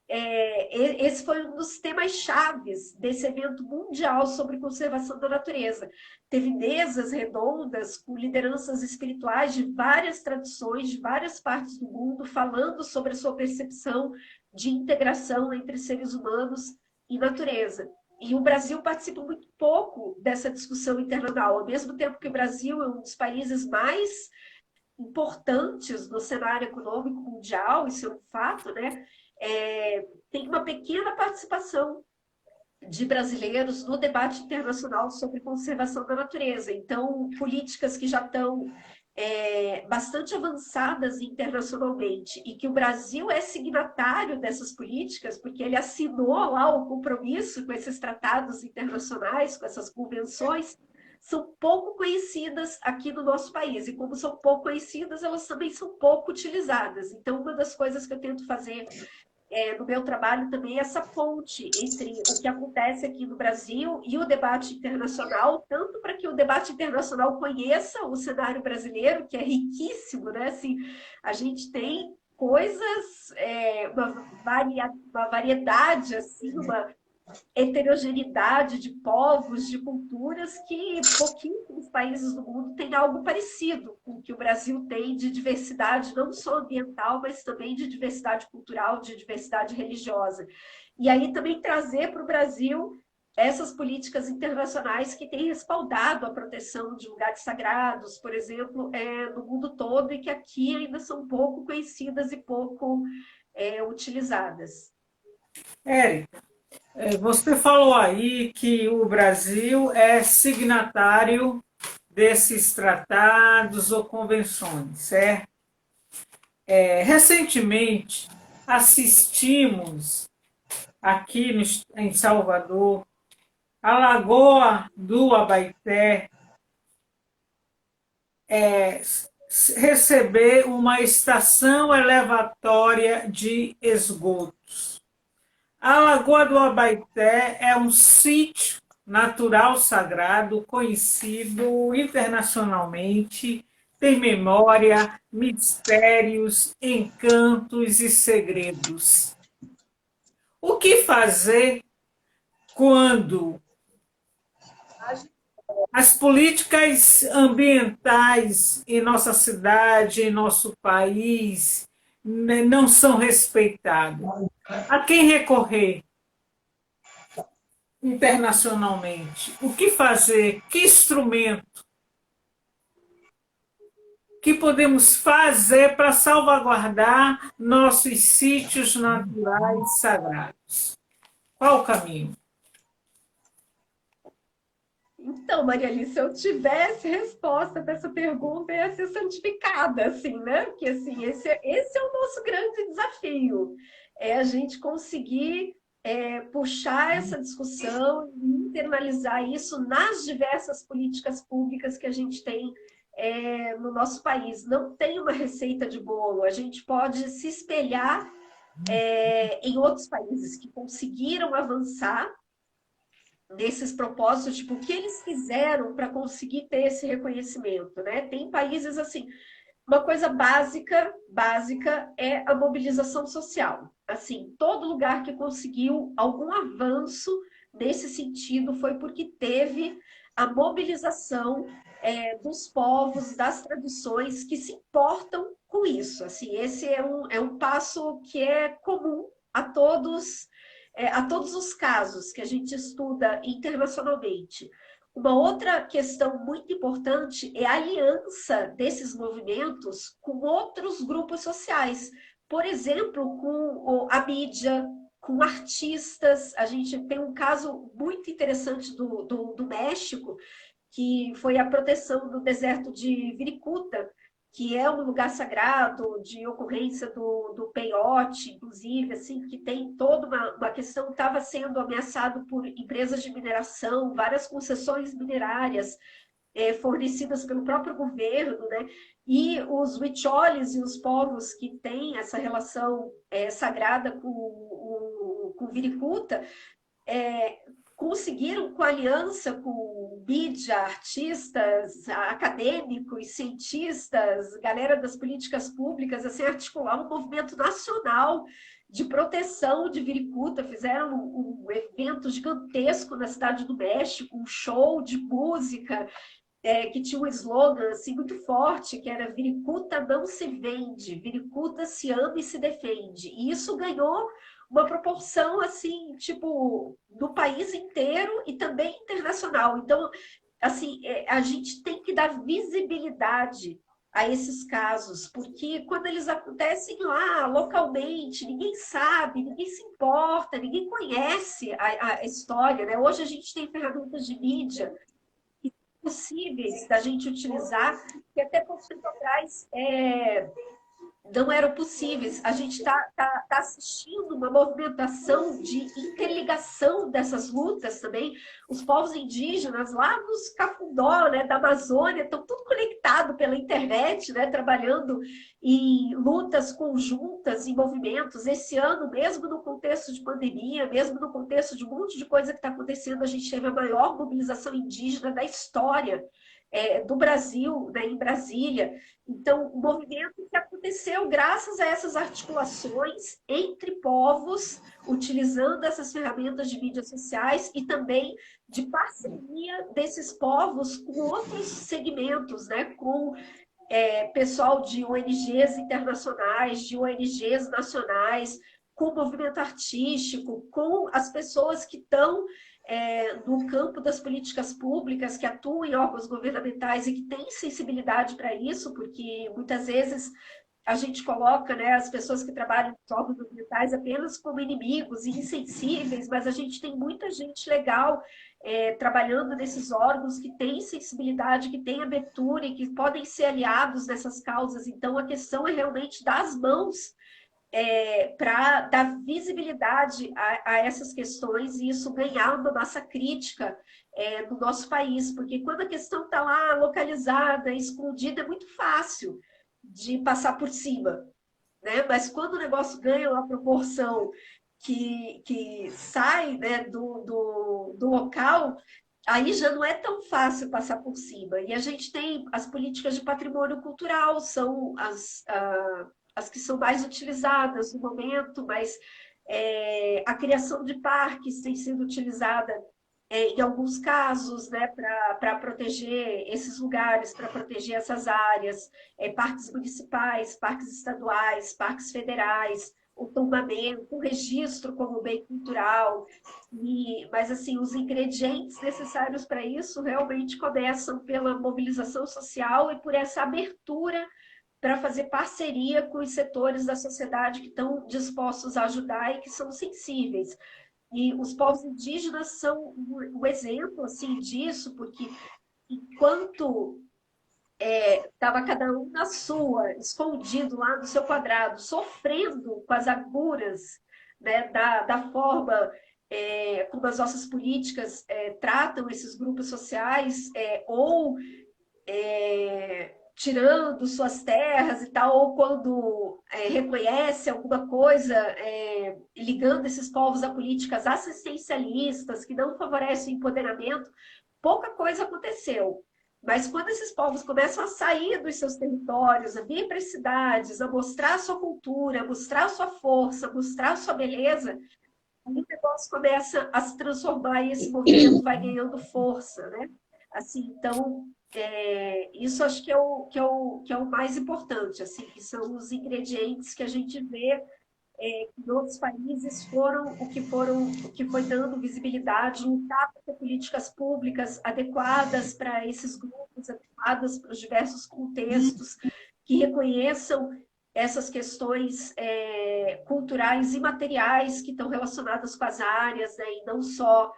Speaker 4: Esse foi um dos temas chaves desse evento mundial sobre conservação da natureza. Teve mesas redondas com lideranças espirituais de várias tradições, de várias partes do mundo, falando sobre a sua percepção de integração entre seres humanos e natureza. E o Brasil participa muito pouco dessa discussão internacional, ao mesmo tempo que o Brasil é um dos países mais importantes no cenário econômico mundial, isso é um fato, né? Tem uma pequena participação de brasileiros no debate internacional sobre conservação da natureza. Então, políticas que já estão bastante avançadas internacionalmente e que o Brasil é signatário dessas políticas, porque ele assinou lá o compromisso com esses tratados internacionais, com essas convenções, são pouco conhecidas aqui no nosso país. E como são pouco conhecidas, elas também são pouco utilizadas. Então, uma das coisas que eu tento fazer no meu trabalho também essa ponte entre o que acontece aqui no Brasil e o debate internacional, tanto para que o debate internacional conheça o cenário brasileiro, que é riquíssimo, né? Assim, a gente tem coisas, uma variedade, assim, uma heterogeneidade de povos, de culturas, que pouquíssimos países do mundo têm algo parecido com o que o Brasil tem de diversidade, não só ambiental, mas também de diversidade cultural, de diversidade religiosa. E aí também trazer para o Brasil essas políticas internacionais que têm respaldado a proteção de lugares sagrados, por exemplo, no mundo todo, e que aqui ainda são pouco conhecidas e pouco utilizadas.
Speaker 2: Érica, você falou aí que o Brasil é signatário desses tratados ou convenções, certo? Recentemente, assistimos aqui em Salvador a Lagoa do Abaeté receber uma estação elevatória de esgotos. A Lagoa do Abaeté é um sítio natural sagrado conhecido internacionalmente, tem memória, mistérios, encantos e segredos. O que fazer quando as políticas ambientais em nossa cidade, em nosso país, não são respeitadas? A quem recorrer internacionalmente? O que fazer? Que instrumento que podemos fazer para salvaguardar nossos sítios naturais sagrados? Qual o caminho?
Speaker 4: Então, Maria Alice, se eu tivesse resposta para essa pergunta, ia ser santificada, assim, né? Porque, assim, esse é o nosso grande desafio, é a gente conseguir puxar essa discussão e internalizar isso nas diversas políticas públicas que a gente tem no nosso país. Não tem uma receita de bolo, a gente pode se espelhar em outros países que conseguiram avançar nesses propósitos, tipo, o que eles fizeram para conseguir ter esse reconhecimento, né? Tem países assim, uma coisa básica é a mobilização social. Assim, todo lugar que conseguiu algum avanço nesse sentido foi porque teve a mobilização dos povos, das tradições que se importam com isso. Assim, esse é um passo que é comum a todos os casos que a gente estuda internacionalmente. Uma outra questão muito importante é a aliança desses movimentos com outros grupos sociais. Por exemplo, com a mídia, com artistas. A gente tem um caso muito interessante do México, que foi a proteção do deserto de Viricuta, que é um lugar sagrado de ocorrência do peiote, inclusive, assim, que tem toda uma questão, estava sendo ameaçado por empresas de mineração, várias concessões minerárias fornecidas pelo próprio governo, né? E os huicholes e os povos que têm essa relação sagrada com Viricuta, conseguiram, com aliança com mídia, artistas, acadêmicos, cientistas, galera das políticas públicas, assim, articular um movimento nacional de proteção de Viricuta. Fizeram um evento gigantesco na cidade do México, um show de música, que tinha um slogan assim, muito forte, que era Viricuta não se vende, Viricuta se ama e se defende. E isso ganhou uma proporção assim, tipo, do país inteiro e também internacional. Então, assim, a gente tem que dar visibilidade a esses casos, porque quando eles acontecem lá, localmente, ninguém sabe, ninguém se importa, ninguém conhece a história, né? Hoje a gente tem ferramentas de mídia possíveis da gente utilizar, que até pouco tempo atrás não eram possíveis. A gente tá assistindo uma movimentação de interligação dessas lutas também. Os povos indígenas lá nos Cafundó, né, da Amazônia, estão tudo conectado pela internet, né, trabalhando em lutas conjuntas, em movimentos. Esse ano, mesmo no contexto de pandemia, mesmo no contexto de um monte de coisa que está acontecendo, a gente teve a maior mobilização indígena da história do Brasil, né, em Brasília. Então, o movimento que aconteceu graças a essas articulações entre povos, utilizando essas ferramentas de mídias sociais e também de parceria desses povos com outros segmentos, né, com pessoal de ONGs internacionais, de ONGs nacionais, com o movimento artístico, com as pessoas que estão no campo das políticas públicas, que atuam em órgãos governamentais e que têm sensibilidade para isso, porque muitas vezes a gente coloca, né, as pessoas que trabalham nos órgãos governamentais apenas como inimigos e insensíveis, mas a gente tem muita gente legal trabalhando nesses órgãos que têm sensibilidade, que têm abertura e que podem ser aliados nessas causas. Então, a questão é realmente dar as mãos para dar visibilidade a essas questões e isso ganhar uma massa crítica no nosso país, porque quando a questão está lá localizada, escondida, é muito fácil de passar por cima, né? Mas quando o negócio ganha uma proporção que sai, né, do local, aí já não é tão fácil passar por cima. E a gente tem as políticas de patrimônio cultural, são as que são mais utilizadas no momento, mas a criação de parques tem sido utilizada em alguns casos, né, para proteger esses lugares, para proteger essas áreas, parques municipais, parques estaduais, parques federais, o tombamento, o registro como bem cultural. Mas, assim, os ingredientes necessários para isso realmente começam pela mobilização social e por essa abertura para fazer parceria com os setores da sociedade que estão dispostos a ajudar e que são sensíveis. E os povos indígenas são um exemplo assim, disso, porque enquanto estava cada um na sua, escondido lá no seu quadrado, sofrendo com as agruras, né, da forma como as nossas políticas tratam esses grupos sociais, ou tirando suas terras e tal, ou quando reconhece alguma coisa, ligando esses povos a políticas assistencialistas que não favorecem o empoderamento, pouca coisa aconteceu. Mas quando esses povos começam a sair dos seus territórios, a vir para as cidades, a mostrar a sua cultura, a mostrar a sua força, a mostrar a sua beleza, o negócio começa a se transformar e esse movimento vai ganhando força, né? Assim, então, isso acho que é o mais importante, assim, que são os ingredientes que a gente vê que outros países o que foi dando visibilidade, lutar para ter políticas públicas adequadas para esses grupos, adequadas para os diversos contextos, que reconheçam essas questões culturais e materiais que estão relacionadas com as áreas, né, e não só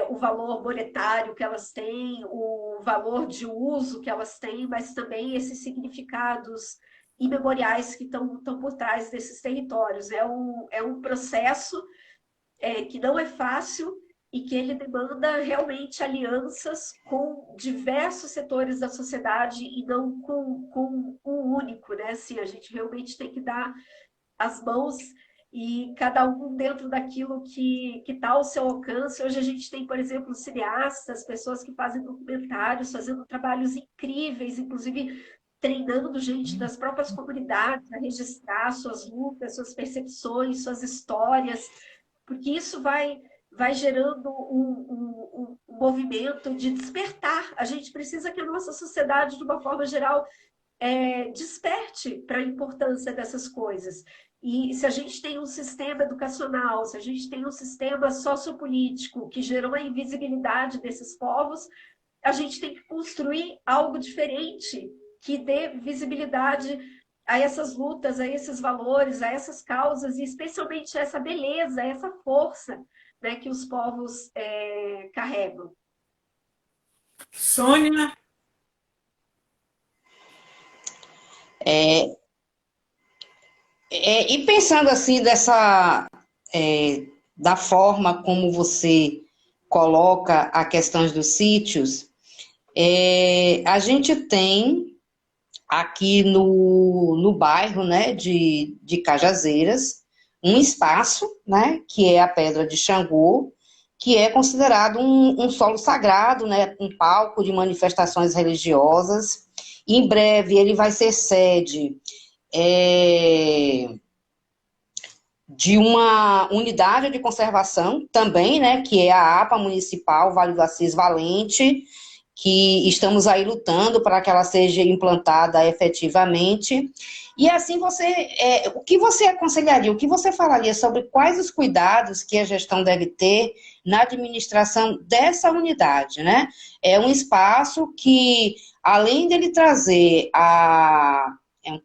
Speaker 4: o valor monetário que elas têm, o valor de uso que elas têm, mas também esses significados imemoriais que estão por trás desses territórios. É um processo que não é fácil e que ele demanda realmente alianças com diversos setores da sociedade e não com um único, né? Assim, a gente realmente tem que dar as mãos e cada um dentro daquilo que está ao seu alcance. Hoje a gente tem, por exemplo, cineastas, pessoas que fazem documentários, fazendo trabalhos incríveis, inclusive treinando gente das próprias comunidades a registrar suas lutas, suas percepções, suas histórias, porque isso vai gerando um movimento de despertar. A gente precisa que a nossa sociedade, de uma forma geral, desperte para a importância dessas coisas. E se a gente tem um sistema educacional, se a gente tem um sistema sociopolítico que gerou a invisibilidade desses povos, a gente tem que construir algo diferente que dê visibilidade a essas lutas, a esses valores, a essas causas, e especialmente a essa beleza, a essa força, né, que os povos carregam.
Speaker 2: Sônia?
Speaker 3: E pensando assim da forma como você coloca a questão dos sítios, a gente tem aqui no bairro, né, de Cajazeiras, um espaço, né, que é a Pedra de Xangô, que é considerado um solo sagrado, né, um palco de manifestações religiosas. Em breve ele vai ser sede de uma unidade de conservação também, né, que é a APA Municipal Vale do Assis Valente, que estamos aí lutando para que ela seja implantada efetivamente. E assim o que você aconselharia, o que você falaria sobre quais os cuidados que a gestão deve ter na administração dessa unidade, né? É um espaço que, além dele trazer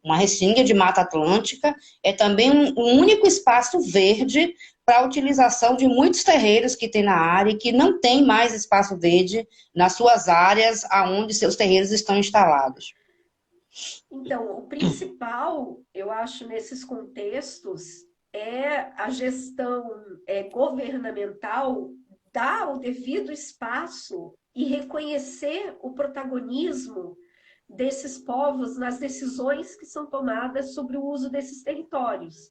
Speaker 3: uma restinga de Mata Atlântica, é também um único espaço verde para a utilização de muitos terreiros que tem na área e que não tem mais espaço verde nas suas áreas aonde seus terreiros estão instalados.
Speaker 4: Então, o principal, eu acho, nesses contextos, é a gestão governamental dar o devido espaço e reconhecer o protagonismo desses povos nas decisões que são tomadas sobre o uso desses territórios.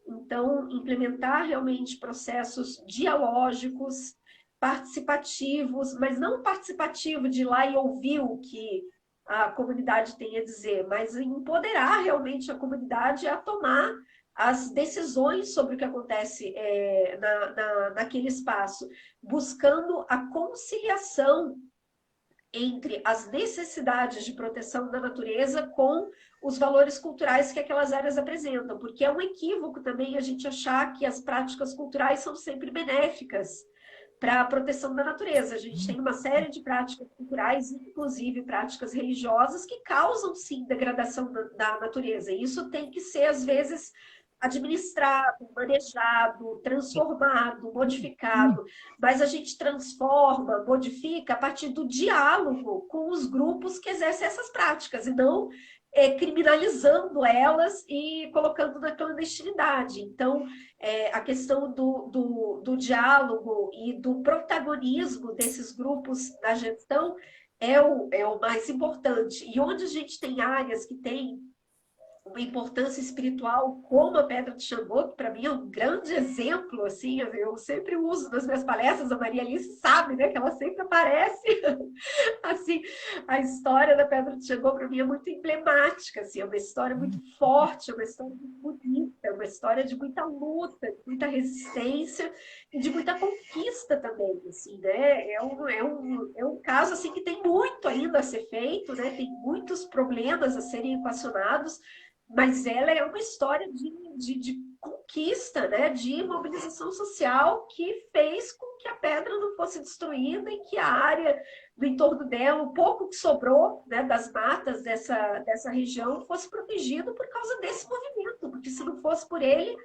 Speaker 4: Então, implementar realmente processos dialógicos, participativos, mas não participativo de ir lá e ouvir o que a comunidade tem a dizer, mas empoderar realmente a comunidade a tomar as decisões sobre o que acontece naquele espaço, buscando a conciliação entre as necessidades de proteção da natureza com os valores culturais que aquelas áreas apresentam, porque é um equívoco também a gente achar que as práticas culturais são sempre benéficas para a proteção da natureza. A gente tem uma série de práticas culturais, inclusive práticas religiosas, que causam, sim, degradação da natureza. E isso tem que ser, às vezes, administrado, manejado, transformado, modificado, mas a gente transforma, modifica a partir do diálogo com os grupos que exercem essas práticas, e não criminalizando elas e colocando na clandestinidade. Então, a questão do diálogo e do protagonismo desses grupos na gestão é o mais importante. E onde a gente tem áreas que têm uma importância espiritual, como a Pedra de Xangô, que para mim é um grande exemplo, assim, eu sempre uso nas minhas palestras, a Maria Alice sabe, né, que ela sempre aparece, assim, a história da Pedra de Xangô para mim é muito emblemática, assim, é uma história muito forte, é uma história muito bonita, é uma história de muita luta, de muita resistência e de muita conquista também, assim, né, é um caso, assim, que tem muito ainda a ser feito, né, tem muitos problemas a serem equacionados, mas ela é uma história de conquista, né? De mobilização social que fez com que a pedra não fosse destruída e que a área do entorno dela, o pouco que sobrou, né, das matas dessa região, fosse protegido por causa desse movimento, porque se não fosse por ele,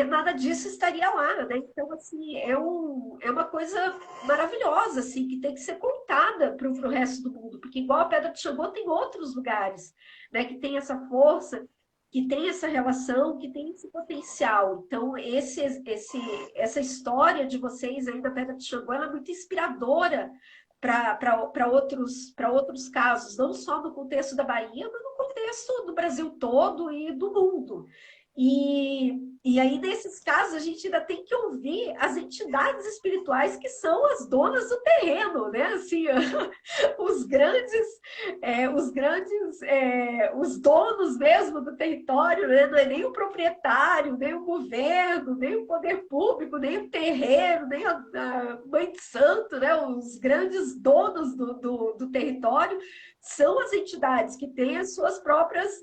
Speaker 4: nada disso estaria lá, né? Então, assim, é uma coisa maravilhosa, assim, que tem que ser contada para o resto do mundo, porque igual a Pedra de Xangô tem outros lugares, né, que tem essa força, que tem essa relação, que tem esse potencial. Então, essa história de vocês aí da Pedra de Xangô, ela é muito inspiradora para outros casos, não só no contexto da Bahia, mas no contexto do Brasil todo e do mundo. E aí, nesses casos, a gente ainda tem que ouvir as entidades espirituais que são as donas do terreno, né? Assim, os os donos mesmo do território, né? Não é nem o proprietário, nem o governo, nem o poder público, nem o terreiro, nem a mãe de santo, né? Os grandes donos do território são as entidades que têm as suas próprias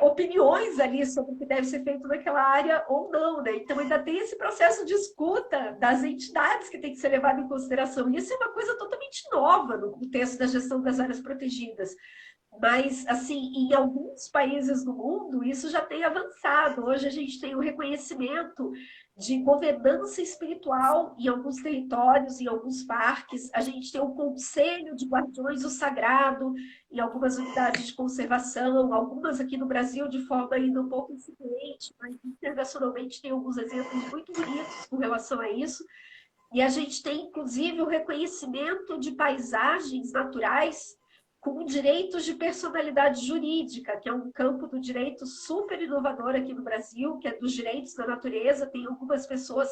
Speaker 4: opiniões ali sobre o que deve ser feito naquela área ou não, né? Então ainda tem esse processo de escuta das entidades que tem que ser levado em consideração. E isso é uma coisa totalmente nova no contexto da gestão das áreas protegidas. Mas, assim, em alguns países do mundo, isso já tem avançado. Hoje a gente tem o reconhecimento de governança espiritual em alguns territórios, em alguns parques. A gente tem o Conselho de Guardiões do Sagrado em algumas unidades de conservação, algumas aqui no Brasil de forma ainda um pouco incipiente, mas internacionalmente tem alguns exemplos muito bonitos com relação a isso. E a gente tem, inclusive, o reconhecimento de paisagens naturais com direitos de personalidade jurídica, que é um campo do direito super inovador aqui no Brasil, que é dos direitos da natureza. Tem algumas pessoas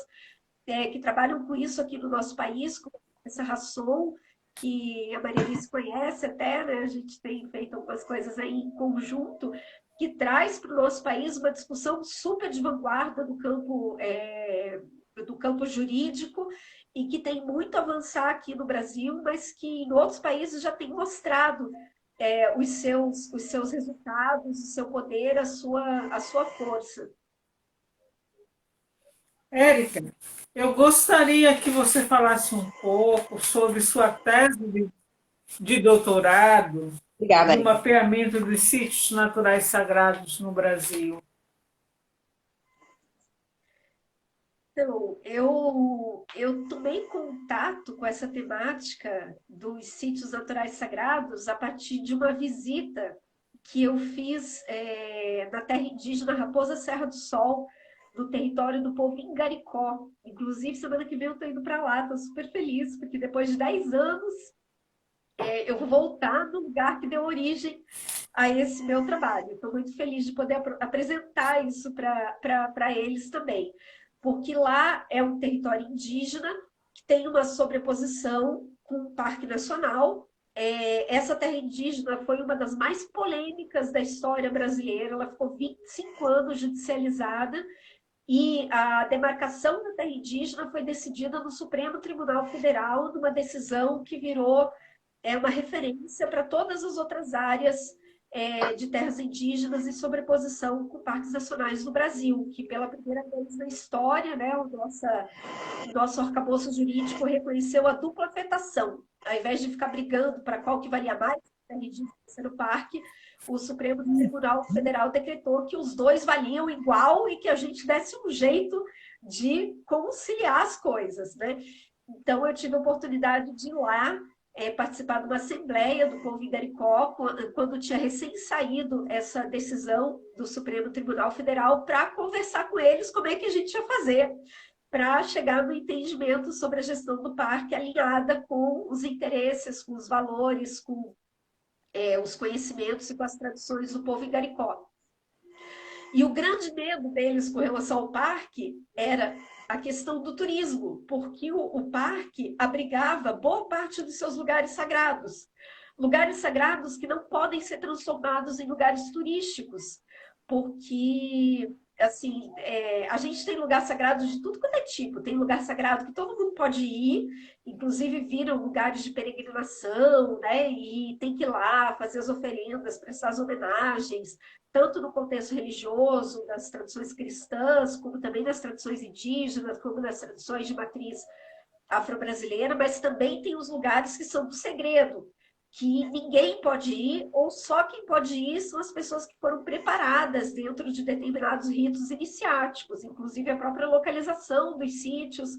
Speaker 4: que trabalham com isso aqui no nosso país, como essa Rasson, que a Maria Alice conhece até, né? A gente tem feito algumas coisas aí em conjunto, que traz para o nosso país uma discussão super de vanguarda do campo jurídico, e que tem muito a avançar aqui no Brasil, mas que em outros países já tem mostrado os seus resultados, o seu poder, a sua força.
Speaker 2: Érica, eu gostaria que você falasse um pouco sobre sua tese de doutorado
Speaker 3: Obrigada,
Speaker 2: no
Speaker 3: Érica.
Speaker 2: mapeamento dos sítios naturais sagrados no Brasil.
Speaker 4: Então, eu tomei contato com essa temática dos sítios naturais sagrados a partir de uma visita que eu fiz na terra indígena Raposa Serra do Sol, no território do povo Ingaricó. Inclusive, semana que vem eu estou indo para lá, estou super feliz, porque depois de 10 anos eu vou voltar no lugar que deu origem a esse meu trabalho. Estou muito feliz de poder apresentar isso para eles também, porque lá é um território indígena que tem uma sobreposição com o Parque Nacional. Essa terra indígena foi uma das mais polêmicas da história brasileira, ela ficou 25 anos judicializada, e a demarcação da terra indígena foi decidida no Supremo Tribunal Federal, numa decisão que virou uma referência para todas as outras áreas de terras indígenas e sobreposição com parques nacionais no Brasil, que pela primeira vez na história, né, o nosso arcabouço jurídico reconheceu a dupla afetação. Ao invés de ficar brigando para qual que valia mais, da regência no parque, o Supremo Tribunal Federal decretou que os dois valiam igual e que a gente desse um jeito de conciliar as coisas, né? Então, eu tive a oportunidade de ir lá participar de uma assembleia do povo Igaricó, quando tinha recém saído essa decisão do Supremo Tribunal Federal, para conversar com eles como é que a gente ia fazer para chegar no entendimento sobre a gestão do parque alinhada com os interesses, com os valores, com os conhecimentos e com as tradições do povo Igaricó. E o grande medo deles com relação ao parque era a questão do turismo, porque o parque abrigava boa parte dos seus lugares sagrados que não podem ser transformados em lugares turísticos, porque assim, a gente tem lugar sagrado de tudo quanto é tipo, tem lugar sagrado que todo mundo pode ir, inclusive viram lugares de peregrinação, né? E tem que ir lá fazer as oferendas, prestar as homenagens, tanto no contexto religioso, das tradições cristãs, como também nas tradições indígenas, como nas tradições de matriz afro-brasileira, mas também tem os lugares que são do segredo, que ninguém pode ir, ou só quem pode ir são as pessoas que foram preparadas dentro de determinados ritos iniciáticos, inclusive a própria localização dos sítios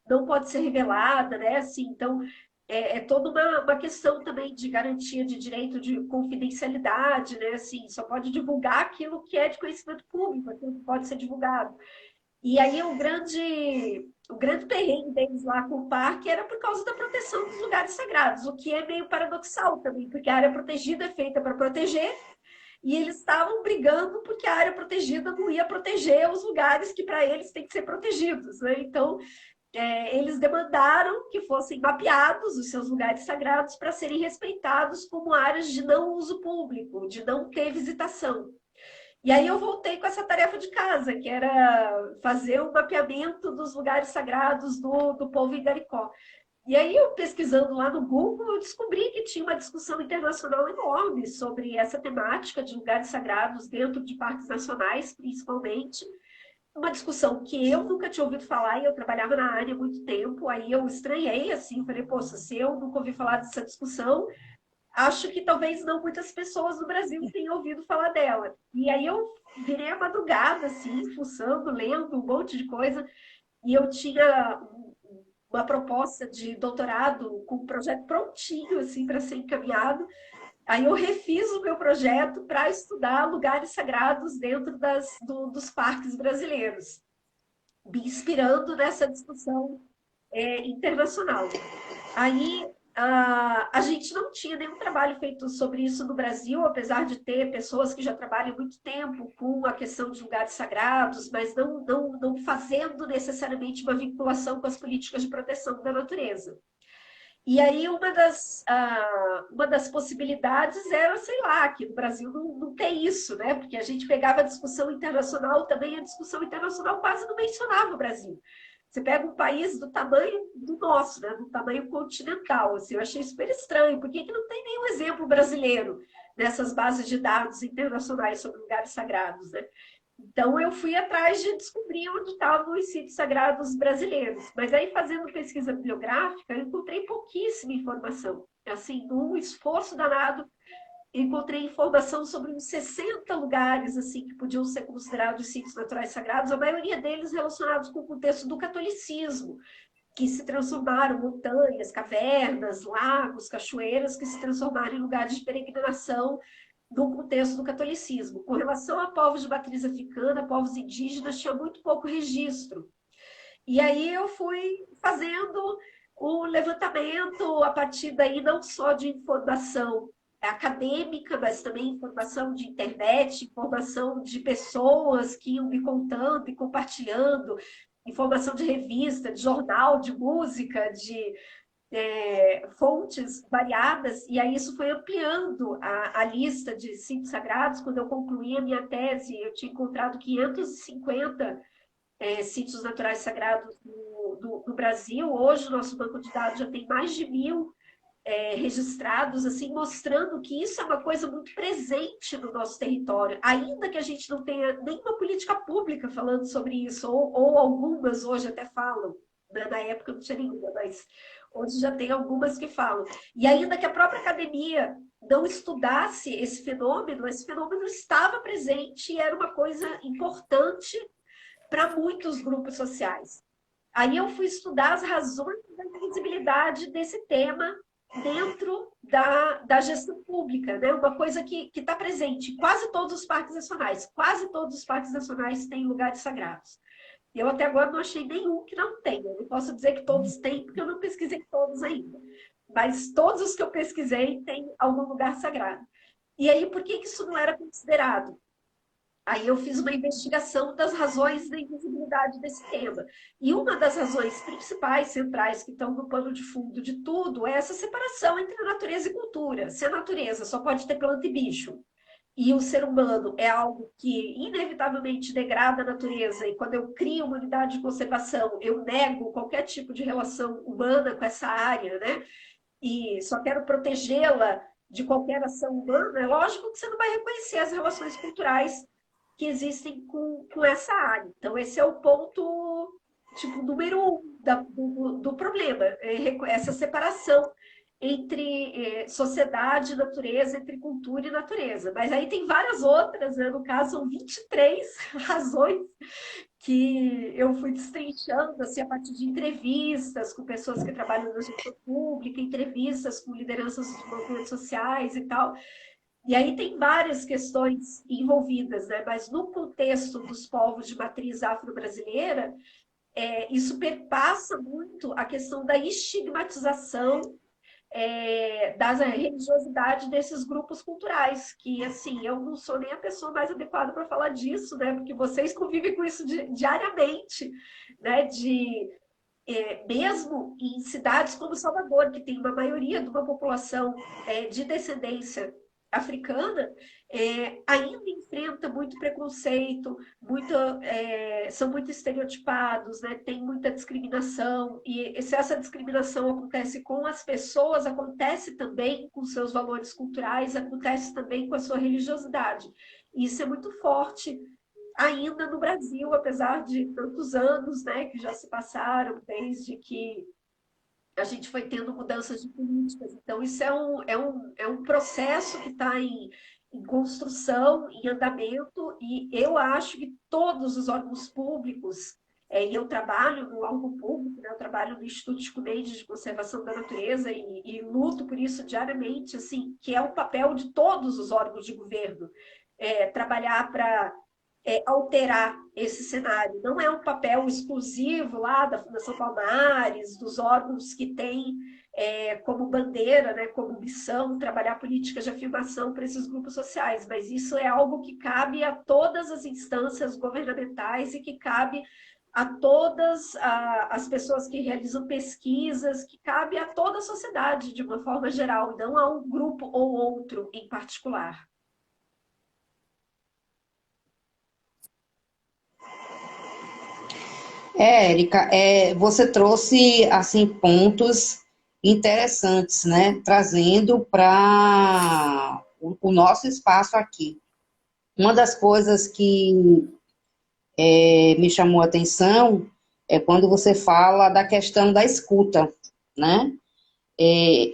Speaker 4: não pode ser revelada, né? Assim, então, é toda uma questão também de garantia de direito de confidencialidade, né? Assim, só pode divulgar aquilo que é de conhecimento público, aquilo que pode ser divulgado. E aí o grande perrengue deles lá com o parque era por causa da proteção dos lugares sagrados, o que é meio paradoxal também, porque a área protegida é feita para proteger, e eles estavam brigando porque a área protegida não ia proteger os lugares que para eles têm que ser protegidos, né? Então, eles demandaram que fossem mapeados os seus lugares sagrados para serem respeitados como áreas de não uso público, de não ter visitação. E aí eu voltei com essa tarefa de casa, que era fazer o mapeamento dos lugares sagrados do povo Igaricó. E aí eu pesquisando lá no Google, eu descobri que tinha uma discussão internacional enorme sobre essa temática de lugares sagrados dentro de parques nacionais, principalmente. Uma discussão que eu nunca tinha ouvido falar e eu trabalhava na área há muito tempo. Aí eu estranhei, assim, falei, poxa, se eu nunca ouvi falar dessa discussão, acho que talvez não muitas pessoas no Brasil tenham ouvido falar dela. E aí eu virei a madrugada, assim, fuçando, lendo um monte de coisa, e eu tinha uma proposta de doutorado com um projeto prontinho, assim, para ser encaminhado. Aí eu refiz o meu projeto para estudar lugares sagrados dentro dos parques brasileiros, me inspirando nessa discussão internacional. Aí a gente não tinha nenhum trabalho feito sobre isso no Brasil, apesar de ter pessoas que já trabalham muito tempo com a questão de lugares sagrados, mas não fazendo necessariamente uma vinculação com as políticas de proteção da natureza. E aí uma das possibilidades era, sei lá, que no Brasil não tem isso, né? Porque a gente pegava a discussão internacional também, a discussão internacional quase não mencionava o Brasil. Você pega um país do tamanho do nosso, né? Do tamanho continental, assim, eu achei super estranho, porque não tem nenhum exemplo brasileiro nessas bases de dados internacionais sobre lugares sagrados, né? Então, eu fui atrás de descobrir onde estavam os sítios sagrados brasileiros. Mas aí, fazendo pesquisa bibliográfica, eu encontrei pouquíssima informação. Assim, num esforço danado, encontrei informação sobre uns 60 lugares assim que podiam ser considerados sítios naturais sagrados, a maioria deles relacionados com o contexto do catolicismo, que se transformaram em montanhas, cavernas, lagos, cachoeiras, que se transformaram em lugares de peregrinação no contexto do catolicismo. Com relação a povos de matriz africana, povos indígenas, tinha muito pouco registro. E aí eu fui fazendo o levantamento a partir daí, não só de informação acadêmica, mas também informação de internet, informação de pessoas que iam me contando e compartilhando, informação de revista, de jornal, de música, de fontes variadas, e aí isso foi ampliando a lista de sítios sagrados. Quando eu concluí a minha tese, eu tinha encontrado 550 sítios naturais sagrados no Brasil. Hoje o nosso banco de dados já tem mais de 1.000 registrados, assim, mostrando que isso é uma coisa muito presente no nosso território, ainda que a gente não tenha nenhuma política pública falando sobre isso, ou algumas hoje até falam. né? Na época não tinha nenhuma, mas hoje já tem algumas que falam. E ainda que a própria academia não estudasse esse fenômeno estava presente e era uma coisa importante para muitos grupos sociais. Aí eu fui estudar as razões da invisibilidade desse tema dentro da gestão pública, né? Uma coisa que está presente em quase todos os parques nacionais. Quase todos os parques nacionais têm lugares sagrados. Eu até agora não achei nenhum que não tenha. Eu não posso dizer que todos têm, porque eu não pesquisei todos ainda. Mas todos os que eu pesquisei têm algum lugar sagrado. E aí, por que isso não era considerado? Aí eu fiz uma investigação das razões da invisibilidade desse tema. E uma das razões principais, centrais, que estão no pano de fundo de tudo, é essa separação entre natureza e cultura. Se a natureza só pode ter planta e bicho, e o ser humano é algo que inevitavelmente degrada a natureza, e quando eu crio uma unidade de conservação, eu nego qualquer tipo de relação humana com essa área, né? E só quero protegê-la de qualquer ação humana, é lógico que você não vai reconhecer as relações culturais que existem com essa área. Então, esse é o ponto, tipo, número 1 do problema, essa separação entre sociedade e natureza, entre cultura e natureza. Mas aí tem várias outras, né? No caso, são 23 razões que eu fui destrinchando assim, a partir de entrevistas com pessoas que trabalham na gestão pública, entrevistas com lideranças dos movimentos sociais e tal. E aí tem várias questões envolvidas, né? Mas no contexto dos povos de matriz afro-brasileira, isso perpassa muito a questão da estigmatização da religiosidade desses grupos culturais, que, assim, eu não sou nem a pessoa mais adequada para falar disso, né? Porque vocês convivem com isso diariamente, né? Mesmo em cidades como Salvador, que tem uma maioria de uma população de descendência africana, ainda enfrenta muito preconceito, são muito estereotipados, né? Tem muita discriminação, e se essa discriminação acontece com as pessoas, acontece também com seus valores culturais, acontece também com a sua religiosidade. E isso é muito forte ainda no Brasil, apesar de tantos anos, né, que já se passaram desde que a gente foi tendo mudanças de políticas. Então, isso é um processo que está em construção, em andamento, e eu acho que todos os órgãos públicos, e eu trabalho no órgão público, né, eu trabalho no Instituto Chico Mendes de Conservação da Natureza e luto por isso diariamente, assim, que é o papel de todos os órgãos de governo, trabalhar para alterar esse cenário. Não é um papel exclusivo lá da Fundação Palmares, dos órgãos que têm como bandeira, né, como missão, trabalhar políticas de afirmação para esses grupos sociais, mas isso é algo que cabe a todas as instâncias governamentais e que cabe a todas as pessoas que realizam pesquisas, que cabe a toda a sociedade de uma forma geral, não a um grupo ou outro em particular.
Speaker 3: Érica, você trouxe assim pontos interessantes, né? Trazendo para o nosso espaço aqui. Uma das coisas que me chamou a atenção é quando você fala da questão da escuta, né?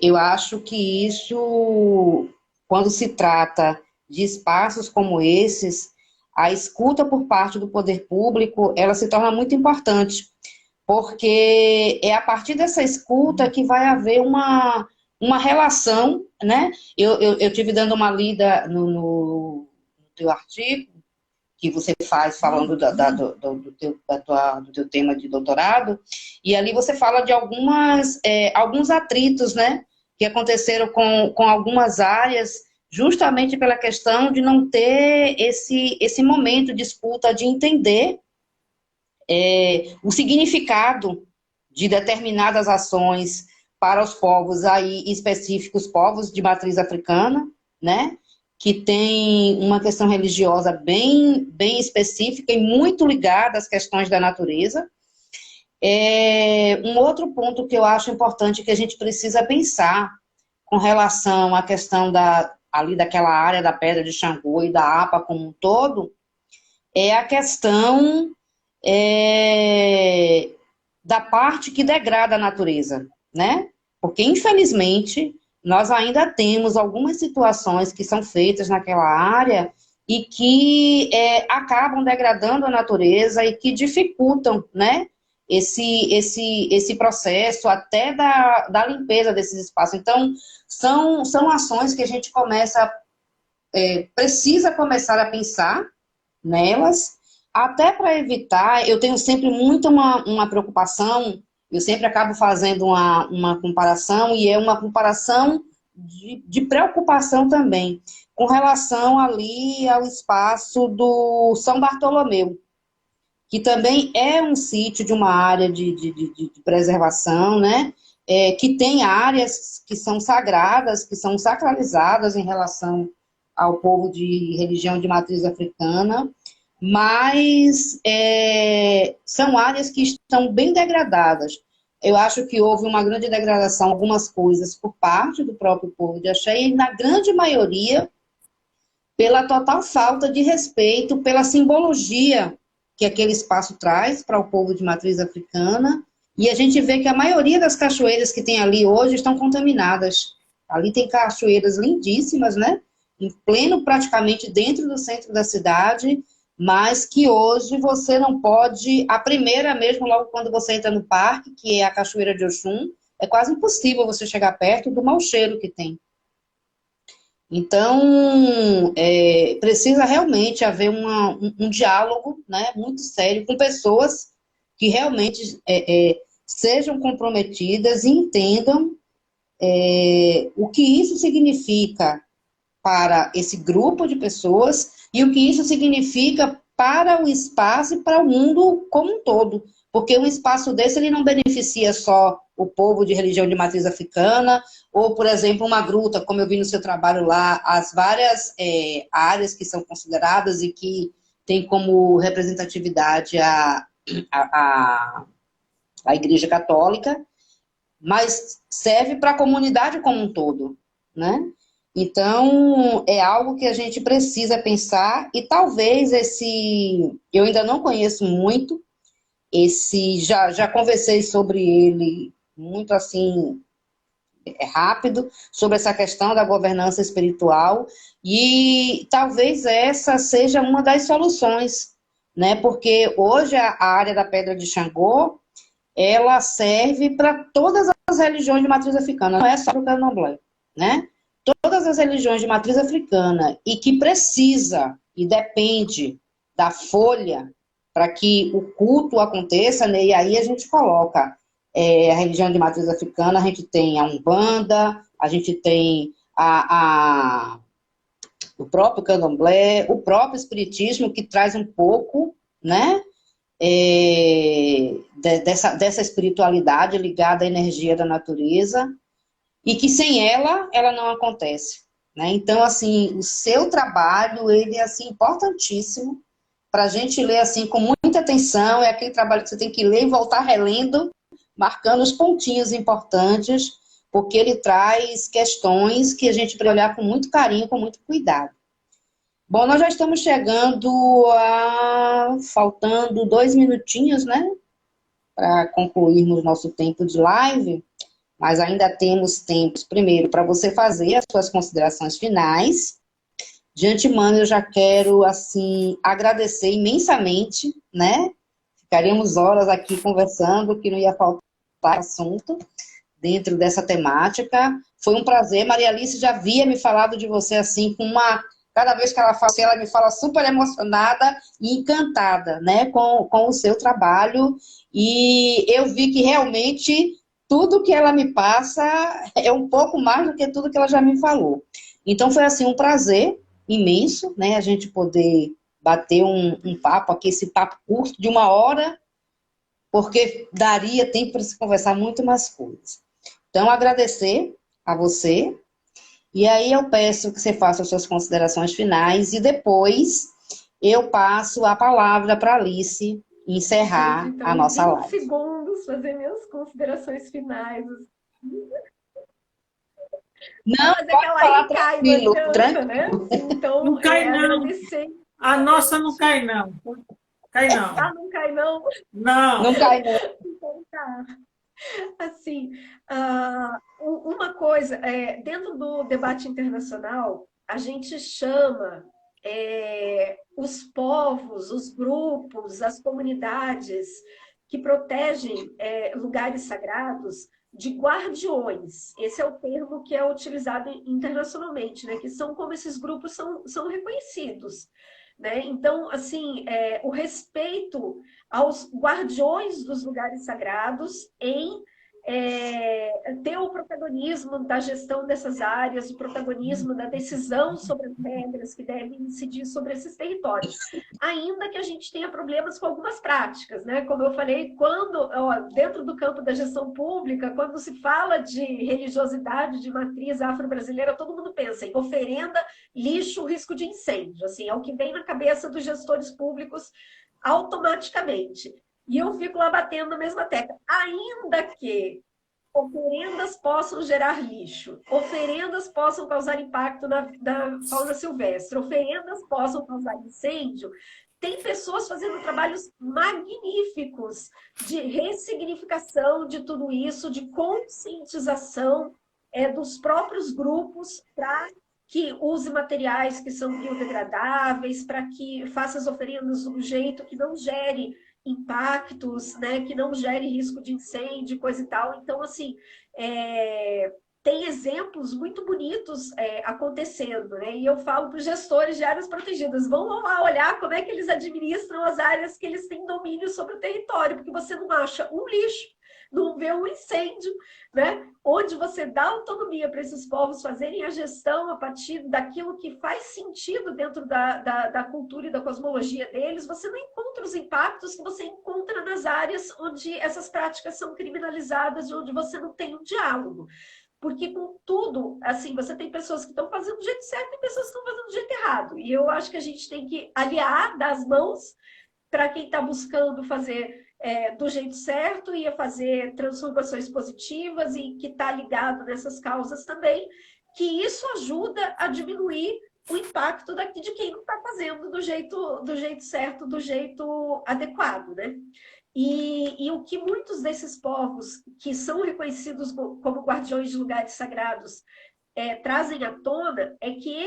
Speaker 3: Eu acho que isso, quando se trata de espaços como esses, a escuta por parte do poder público, ela se torna muito importante, porque é a partir dessa escuta que vai haver uma relação, né? Eu tive dando uma lida no teu artigo, que você faz falando do teu tema de doutorado, e ali você fala de alguns atritos, né? Que aconteceram com algumas áreas, justamente pela questão de não ter esse momento de escuta, de entender o significado de determinadas ações para os povos aí específicos, povos de matriz africana, né, que tem uma questão religiosa bem específica e muito ligada às questões da natureza. Um outro ponto que eu acho importante que a gente precisa pensar com relação à questão ali daquela área da Pedra de Xangô e da APA como um todo, é a questão da parte que degrada a natureza, né? Porque, infelizmente, nós ainda temos algumas situações que são feitas naquela área e que acabam degradando a natureza e que dificultam, né, esse processo até da limpeza desses espaços. Então, são ações que a gente precisa começar a pensar nelas, até para evitar, eu tenho sempre muito uma preocupação, eu sempre acabo fazendo uma comparação, e é uma comparação de preocupação também, com relação ali ao espaço do São Bartolomeu, que também é um sítio de uma área de preservação, né? Que tem áreas que são sagradas, que são sacralizadas em relação ao povo de religião de matriz africana, mas são áreas que estão bem degradadas. Eu acho que houve uma grande degradação, algumas coisas, por parte do próprio povo de Axé, e na grande maioria, pela total falta de respeito, pela simbologia que aquele espaço traz para o povo de matriz africana, e a gente vê que a maioria das cachoeiras que tem ali hoje estão contaminadas. Ali tem cachoeiras lindíssimas, né? Em pleno, praticamente dentro do centro da cidade, mas que hoje você não pode, a primeira mesmo, logo quando você entra no parque, que é a Cachoeira de Oxum, é quase impossível você chegar perto do mau cheiro que tem. Então, precisa realmente haver um diálogo, né, muito sério com pessoas que realmente sejam comprometidas e entendam o que isso significa para esse grupo de pessoas e o que isso significa para o espaço e para o mundo como um todo. Porque um espaço desse ele não beneficia só o povo de religião de matriz africana, ou, por exemplo, uma gruta, como eu vi no seu trabalho lá, as várias áreas que são consideradas e que tem como representatividade a Igreja Católica, mas serve para a comunidade como um todo, né? Então, é algo que a gente precisa pensar, e talvez eu ainda não conheço muito, já conversei sobre ele muito assim, rápido, sobre essa questão da governança espiritual, e talvez essa seja uma das soluções, né? Porque hoje a área da Pedra de Xangô, ela serve para todas as religiões de matriz africana, não é só para o candomblé, né? Todas as religiões de matriz africana e que precisa e depende da folha para que o culto aconteça, né? E aí a gente coloca a religião de matriz africana, a gente tem a Umbanda, a gente tem o próprio candomblé, o próprio espiritismo, que traz um pouco, né? Dessa espiritualidade ligada à energia da natureza, e que sem ela não acontece, né? Então, assim, o seu trabalho, ele é, assim, importantíssimo para a gente ler, assim, com muita atenção, é aquele trabalho que você tem que ler e voltar relendo, marcando os pontinhos importantes, porque ele traz questões que a gente precisa olhar com muito carinho, com muito cuidado. Bom, nós já estamos chegando faltando 2 minutinhos, né? Para concluirmos nosso tempo de live. Mas ainda temos tempos, primeiro, para você fazer as suas considerações finais. De antemão, eu já quero, assim, agradecer imensamente, né? Ficaríamos horas aqui conversando, que não ia faltar assunto dentro dessa temática. Foi um prazer. Maria Alice já havia me falado de você, assim, cada vez que ela fala, ela me fala super emocionada e encantada, né? Com o seu trabalho. E eu vi que realmente tudo que ela me passa é um pouco mais do que tudo que ela já me falou. Então, foi, assim, um prazer imenso, né, a gente poder bater um papo aqui, esse papo curto de 1 hora, porque daria tempo para se conversar muito mais coisas. Então, agradecer a você, e aí eu peço que você faça as suas considerações finais, e depois eu passo a palavra para a Alice encerrar
Speaker 4: então,
Speaker 3: a nossa live.
Speaker 4: Segundos, fazer minhas considerações finais.
Speaker 3: Não,
Speaker 4: mas
Speaker 3: pode falar tranquilo,
Speaker 4: adianta, né? Então,
Speaker 2: não cai, não.
Speaker 4: Agradecer.
Speaker 2: A nossa não cai, não. Cai, não.
Speaker 4: Não cai, não?
Speaker 2: Não.
Speaker 3: Não cai, não.
Speaker 4: Assim, uma coisa, dentro do debate internacional, a gente chama os povos, os grupos, as comunidades que protegem lugares sagrados de guardiões. Esse é o termo que é utilizado internacionalmente, né? Que são como esses grupos são reconhecidos. Né? Então, assim, o respeito aos guardiões dos lugares sagrados em ter o protagonismo da gestão dessas áreas, o protagonismo da decisão sobre as regras que devem incidir sobre esses territórios. Ainda que a gente tenha problemas com algumas práticas, né? Como eu falei, dentro do campo da gestão pública, quando se fala de religiosidade de matriz afro-brasileira, todo mundo pensa em oferenda, lixo, risco de incêndio. Assim, é o que vem na cabeça dos gestores públicos automaticamente. E eu fico lá batendo a mesma tecla. Ainda que oferendas possam gerar lixo, oferendas possam causar impacto na fauna silvestre, oferendas possam causar incêndio, tem pessoas fazendo trabalhos magníficos de ressignificação de tudo isso, de conscientização dos próprios grupos para que use materiais que são biodegradáveis, para que faça as oferendas de um jeito que não gere impactos, né, que não gere risco de incêndio, coisa e tal. Então, assim, tem exemplos muito bonitos acontecendo, né? E eu falo para os gestores de áreas protegidas, vão lá olhar como é que eles administram as áreas que eles têm domínio sobre o território, porque você não acha um lixo, não vê um incêndio, né? Onde você dá autonomia para esses povos fazerem a gestão a partir daquilo que faz sentido dentro da cultura e da cosmologia deles, você não encontra os impactos que você encontra nas áreas onde essas práticas são criminalizadas, onde você não tem um diálogo. Porque com tudo, assim, você tem pessoas que estão fazendo do jeito certo e pessoas que estão fazendo do jeito errado. E eu acho que a gente tem que aliar, dar as mãos para quem está buscando fazer do jeito certo e a fazer transformações positivas e que está ligado nessas causas também, que isso ajuda a diminuir o impacto de quem não está fazendo do jeito certo, do jeito adequado, né? E o que muitos desses povos que são reconhecidos como guardiões de lugares sagrados trazem à tona é que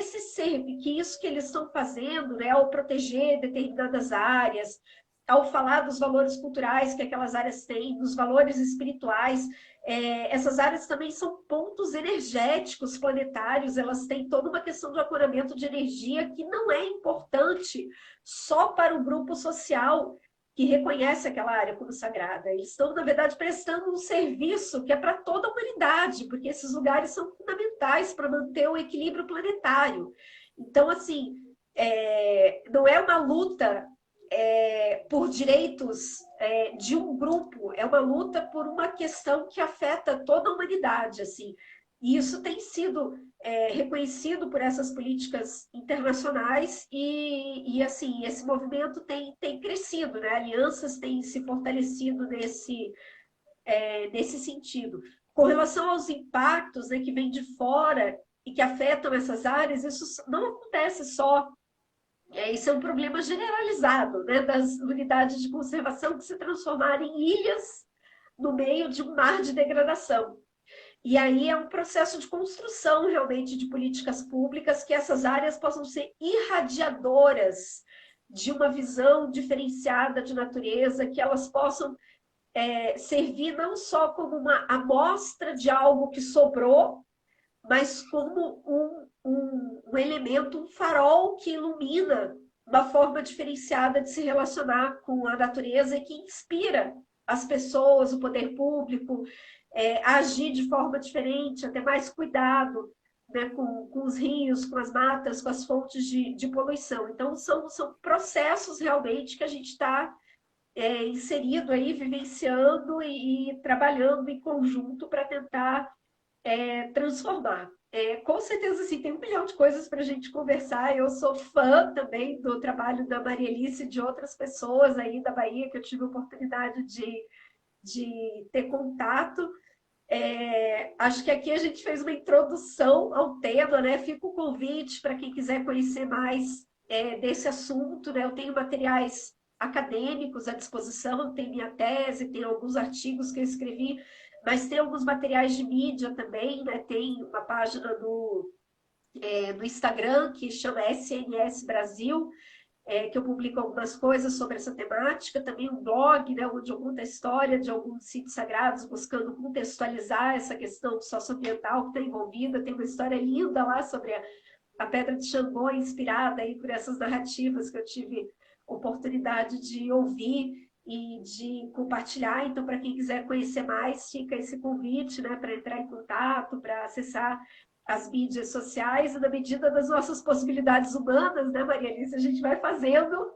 Speaker 4: que isso que eles estão fazendo, né, ao proteger determinadas áreas, ao falar dos valores culturais que aquelas áreas têm, dos valores espirituais, essas áreas também são pontos energéticos planetários, elas têm toda uma questão de ancoramento de energia que não é importante só para o grupo social que reconhece aquela área como sagrada. Eles estão, na verdade, prestando um serviço que é para toda a humanidade, porque esses lugares são fundamentais para manter o equilíbrio planetário. Então, assim, não é uma luta por direitos de um grupo, é uma luta por uma questão que afeta toda a humanidade, assim. E isso tem sido reconhecido por essas políticas internacionais e assim, esse movimento tem crescido, né? Alianças têm se fortalecido nesse sentido. Com relação aos impactos, né, que vêm de fora e que afetam essas áreas, isso não acontece só. Isso é um problema generalizado, né, das unidades de conservação que se transformarem em ilhas no meio de um mar de degradação. E aí é um processo de construção, realmente, de políticas públicas que essas áreas possam ser irradiadoras de uma visão diferenciada de natureza, que elas possam servir não só como uma amostra de algo que sobrou, mas como um elemento, um farol que ilumina uma forma diferenciada de se relacionar com a natureza e que inspira as pessoas, o poder público, a agir de forma diferente, a ter mais cuidado, né, com os rios, com as matas, com as fontes de poluição. Então, são processos realmente que a gente está inserido aí, vivenciando e trabalhando em conjunto para tentar transformar. Com certeza, assim, tem 1 milhão de coisas para a gente conversar. Eu sou fã também do trabalho da Maria Alice e de outras pessoas aí da Bahia que eu tive a oportunidade de ter contato. Acho que aqui a gente fez uma introdução ao tema, né? Fica o convite para quem quiser conhecer mais desse assunto, né? Eu tenho materiais acadêmicos à disposição, tem minha tese, tem alguns artigos que eu escrevi, mas tem alguns materiais de mídia também, né? Tem uma página no Instagram que chama SNS Brasil, que eu publico algumas coisas sobre essa temática, também um blog, né, onde eu conto a história de alguns sítios sagrados, buscando contextualizar essa questão socioambiental que está envolvida. Tem uma história linda lá sobre a Pedra de Xangô, inspirada aí por essas narrativas que eu tive oportunidade de ouvir e de compartilhar. Então, para quem quiser conhecer mais, fica esse convite, né, para entrar em contato, para acessar as mídias sociais, e na medida das nossas possibilidades humanas, né, Maria Alice, a gente vai fazendo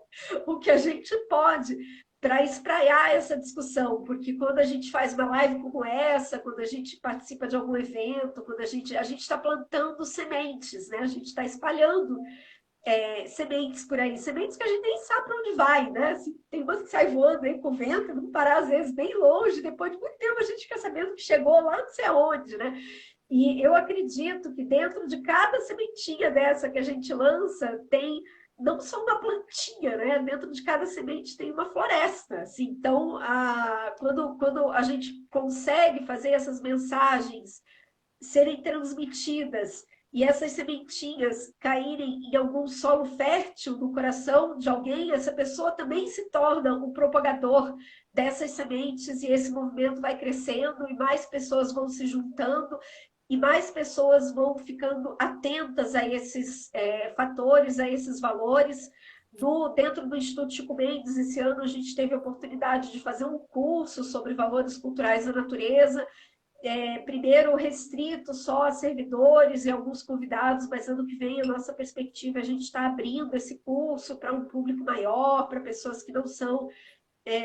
Speaker 4: o que a gente pode para espraiar essa discussão, porque quando a gente faz uma live como essa, quando a gente participa de algum evento, quando a gente está plantando sementes, né, a gente está espalhando sementes por aí, sementes que a gente nem sabe para onde vai, né? Assim, tem umas que saem voando aí com o vento, não parar às vezes bem longe, depois de muito tempo a gente fica sabendo que chegou lá não sei aonde, né? E eu acredito que dentro de cada sementinha dessa que a gente lança, tem não só uma plantinha, né? Dentro de cada semente tem uma floresta. Assim. Então, quando a gente consegue fazer essas mensagens serem transmitidas e essas sementinhas caírem em algum solo fértil no coração de alguém, essa pessoa também se torna um propagador dessas sementes, e esse movimento vai crescendo e mais pessoas vão se juntando e mais pessoas vão ficando atentas a esses fatores, a esses valores. Dentro do Instituto Chico Mendes, esse ano a gente teve a oportunidade de fazer um curso sobre valores culturais da natureza, primeiro restrito só a servidores e alguns convidados, mas ano que vem a nossa perspectiva, a gente está abrindo esse curso para um público maior, para pessoas que não são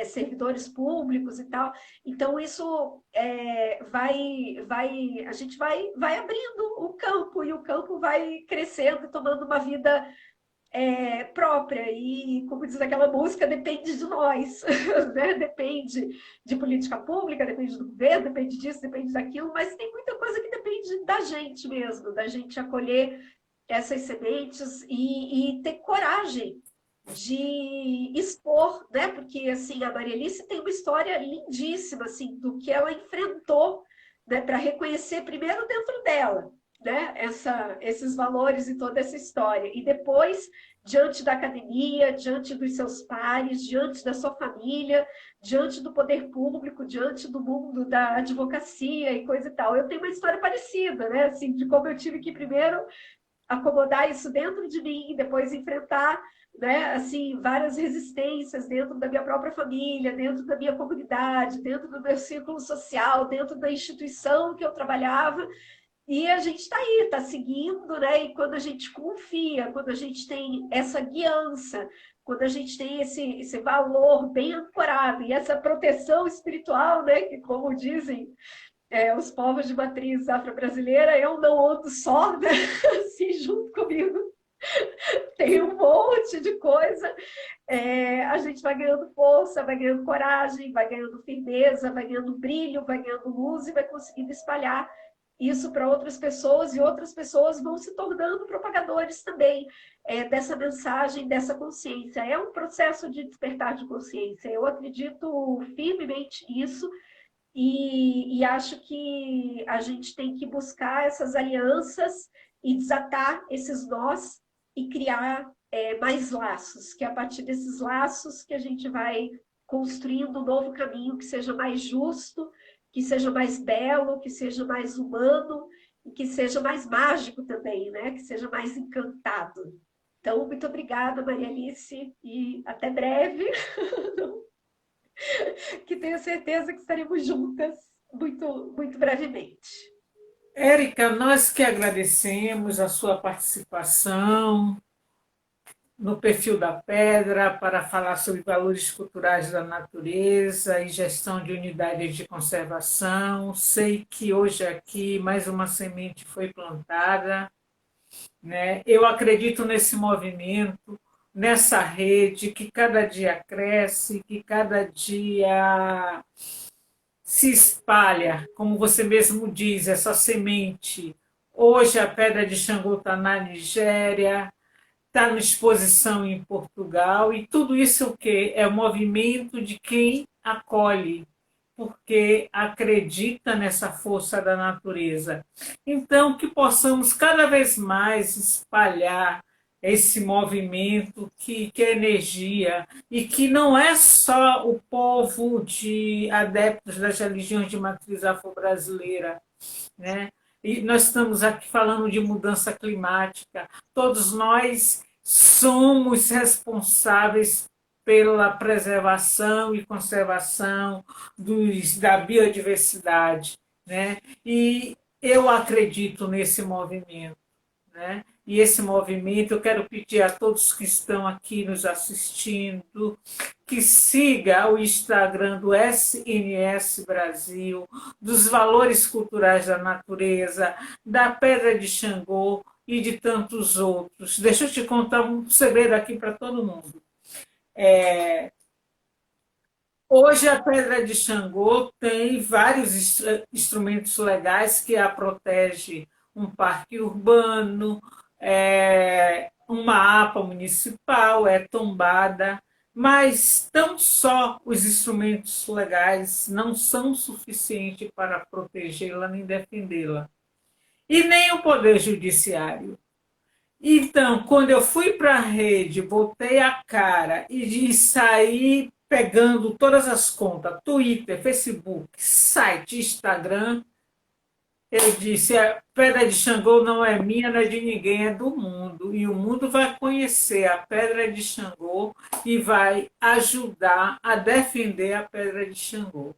Speaker 4: servidores públicos e tal. Então, isso a gente vai abrindo o campo, e o campo vai crescendo e tomando uma vida própria, e, como diz aquela música, depende de nós, né? Depende de política pública, depende do governo, depende disso, depende daquilo, mas tem muita coisa que depende da gente mesmo, da gente acolher essas sementes e ter coragem de expor, né? Porque assim, a Maria Alice tem uma história lindíssima assim, do que ela enfrentou, né? Para reconhecer primeiro dentro dela, né? Esses valores e toda essa história. E depois, diante da academia, diante dos seus pares, diante da sua família, diante do poder público, diante do mundo da advocacia e coisa e tal. Eu tenho uma história parecida, né? Assim, de como eu tive que primeiro acomodar isso dentro de mim, depois enfrentar, né, assim, várias resistências dentro da minha própria família, dentro da minha comunidade, dentro do meu círculo social, dentro da instituição que eu trabalhava. E a gente está aí, está seguindo, né? E quando a gente confia, quando a gente tem essa guiança, quando a gente tem esse valor bem ancorado e essa proteção espiritual, né? Que, como dizem os povos de matriz afro-brasileira, eu não ando só, né? Assim, junto comigo tem um monte de coisa. A gente vai ganhando força, vai ganhando coragem, vai ganhando firmeza, vai ganhando brilho, vai ganhando luz e vai conseguindo espalhar isso para outras pessoas, e outras pessoas vão se tornando propagadores também dessa mensagem, dessa consciência. É um processo de despertar de consciência. Eu acredito firmemente nisso, e acho que a gente tem que buscar essas alianças e desatar esses nós e criar mais laços, que é a partir desses laços que a gente vai construindo um novo caminho que seja mais justo, que seja mais belo, que seja mais humano e que seja mais mágico também, né? Que seja mais encantado. Então, muito obrigada, Maria Alice, e até breve, que tenho certeza que estaremos juntas muito, muito brevemente.
Speaker 2: Érica, nós que agradecemos a sua participação no Perfil da Pedra para falar sobre valores culturais da natureza e gestão de unidades de conservação. Sei que hoje aqui mais uma semente foi plantada, né? Eu acredito nesse movimento, nessa rede que cada dia cresce, que cada dia se espalha, como você mesmo diz, essa semente. Hoje a Pedra de Xangô está na Nigéria, está na exposição em Portugal, e tudo isso é o quê? É o movimento de quem acolhe, porque acredita nessa força da natureza. Então, que possamos cada vez mais espalhar esse movimento que é energia, e que não é só o povo de adeptos das religiões de matriz afro-brasileira, né? E nós estamos aqui falando de mudança climática. Todos nós somos responsáveis pela preservação e conservação da biodiversidade, né? E eu acredito nesse movimento, né? E esse movimento, eu quero pedir a todos que estão aqui nos assistindo que siga o Instagram do SNS Brasil, dos valores culturais da natureza, da Pedra de Xangô e de tantos outros. Deixa eu te contar um segredo aqui para todo mundo. Hoje a Pedra de Xangô tem vários instrumentos legais que a protege, um parque urbano, uma APA municipal, é tombada, mas tão só os instrumentos legais não são suficientes para protegê-la nem defendê-la. E nem o Poder Judiciário. Então, quando eu fui para a rede, botei a cara e saí pegando todas as contas, Twitter, Facebook, site, Instagram, eu disse, a Pedra de Xangô não é minha, não é de ninguém, é do mundo. E o mundo vai conhecer a Pedra de Xangô e vai ajudar a defender a Pedra de Xangô.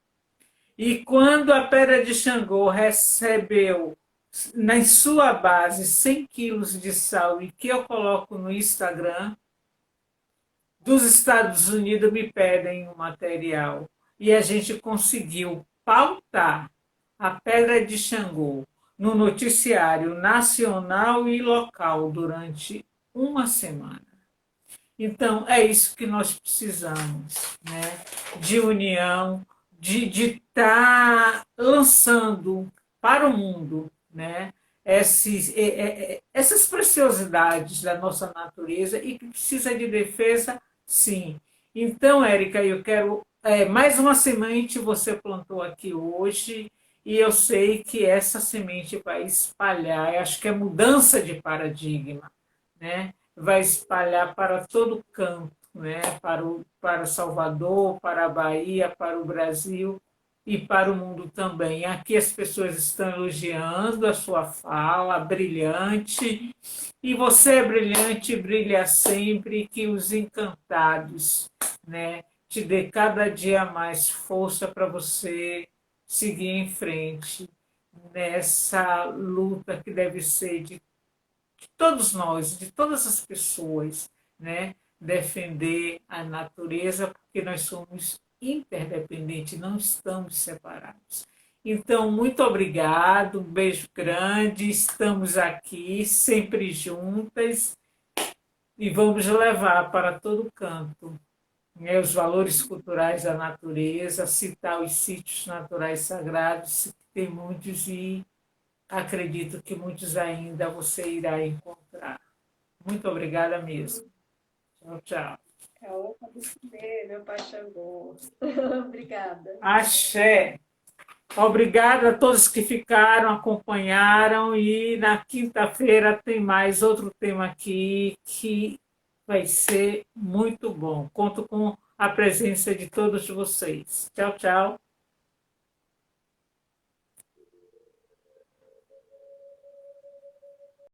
Speaker 2: E quando a Pedra de Xangô recebeu na sua base 100 quilos de sal, e que eu coloco no Instagram, dos Estados Unidos me pedem o material. E a gente conseguiu pautar a Pedra de Xangô no noticiário nacional e local durante uma semana. Então, é isso que nós precisamos, né? De união, de estar lançando para o mundo, né? Essas preciosidades da nossa natureza, e que precisa de defesa, sim. Então, Érica, eu quero mais uma semente você plantou aqui hoje, e eu sei que essa semente vai espalhar. Eu acho que é mudança de paradigma, né? Vai espalhar para todo canto, né? Para Salvador, para a Bahia, para o Brasil e para o mundo também. Aqui as pessoas estão elogiando a sua fala, brilhante, e você é brilhante, brilha sempre, que os encantados, né, te dê cada dia mais força para você seguir em frente nessa luta que deve ser de todos nós, de todas as pessoas, né? Defender a natureza, porque nós somos interdependentes, não estamos separados. Então, muito obrigado, um beijo grande, estamos aqui, sempre juntas, e vamos levar para todo canto, né, os valores culturais da natureza, citar os sítios naturais sagrados, que tem muitos, e acredito que muitos ainda você irá encontrar. Muito obrigada mesmo. Tchau, tchau.
Speaker 4: Meu pai Xangô. Obrigada.
Speaker 2: Axé. Obrigada a todos que ficaram, acompanharam, e na quinta-feira tem mais outro tema aqui que vai ser muito bom. Conto com a presença de todos vocês. Tchau, tchau.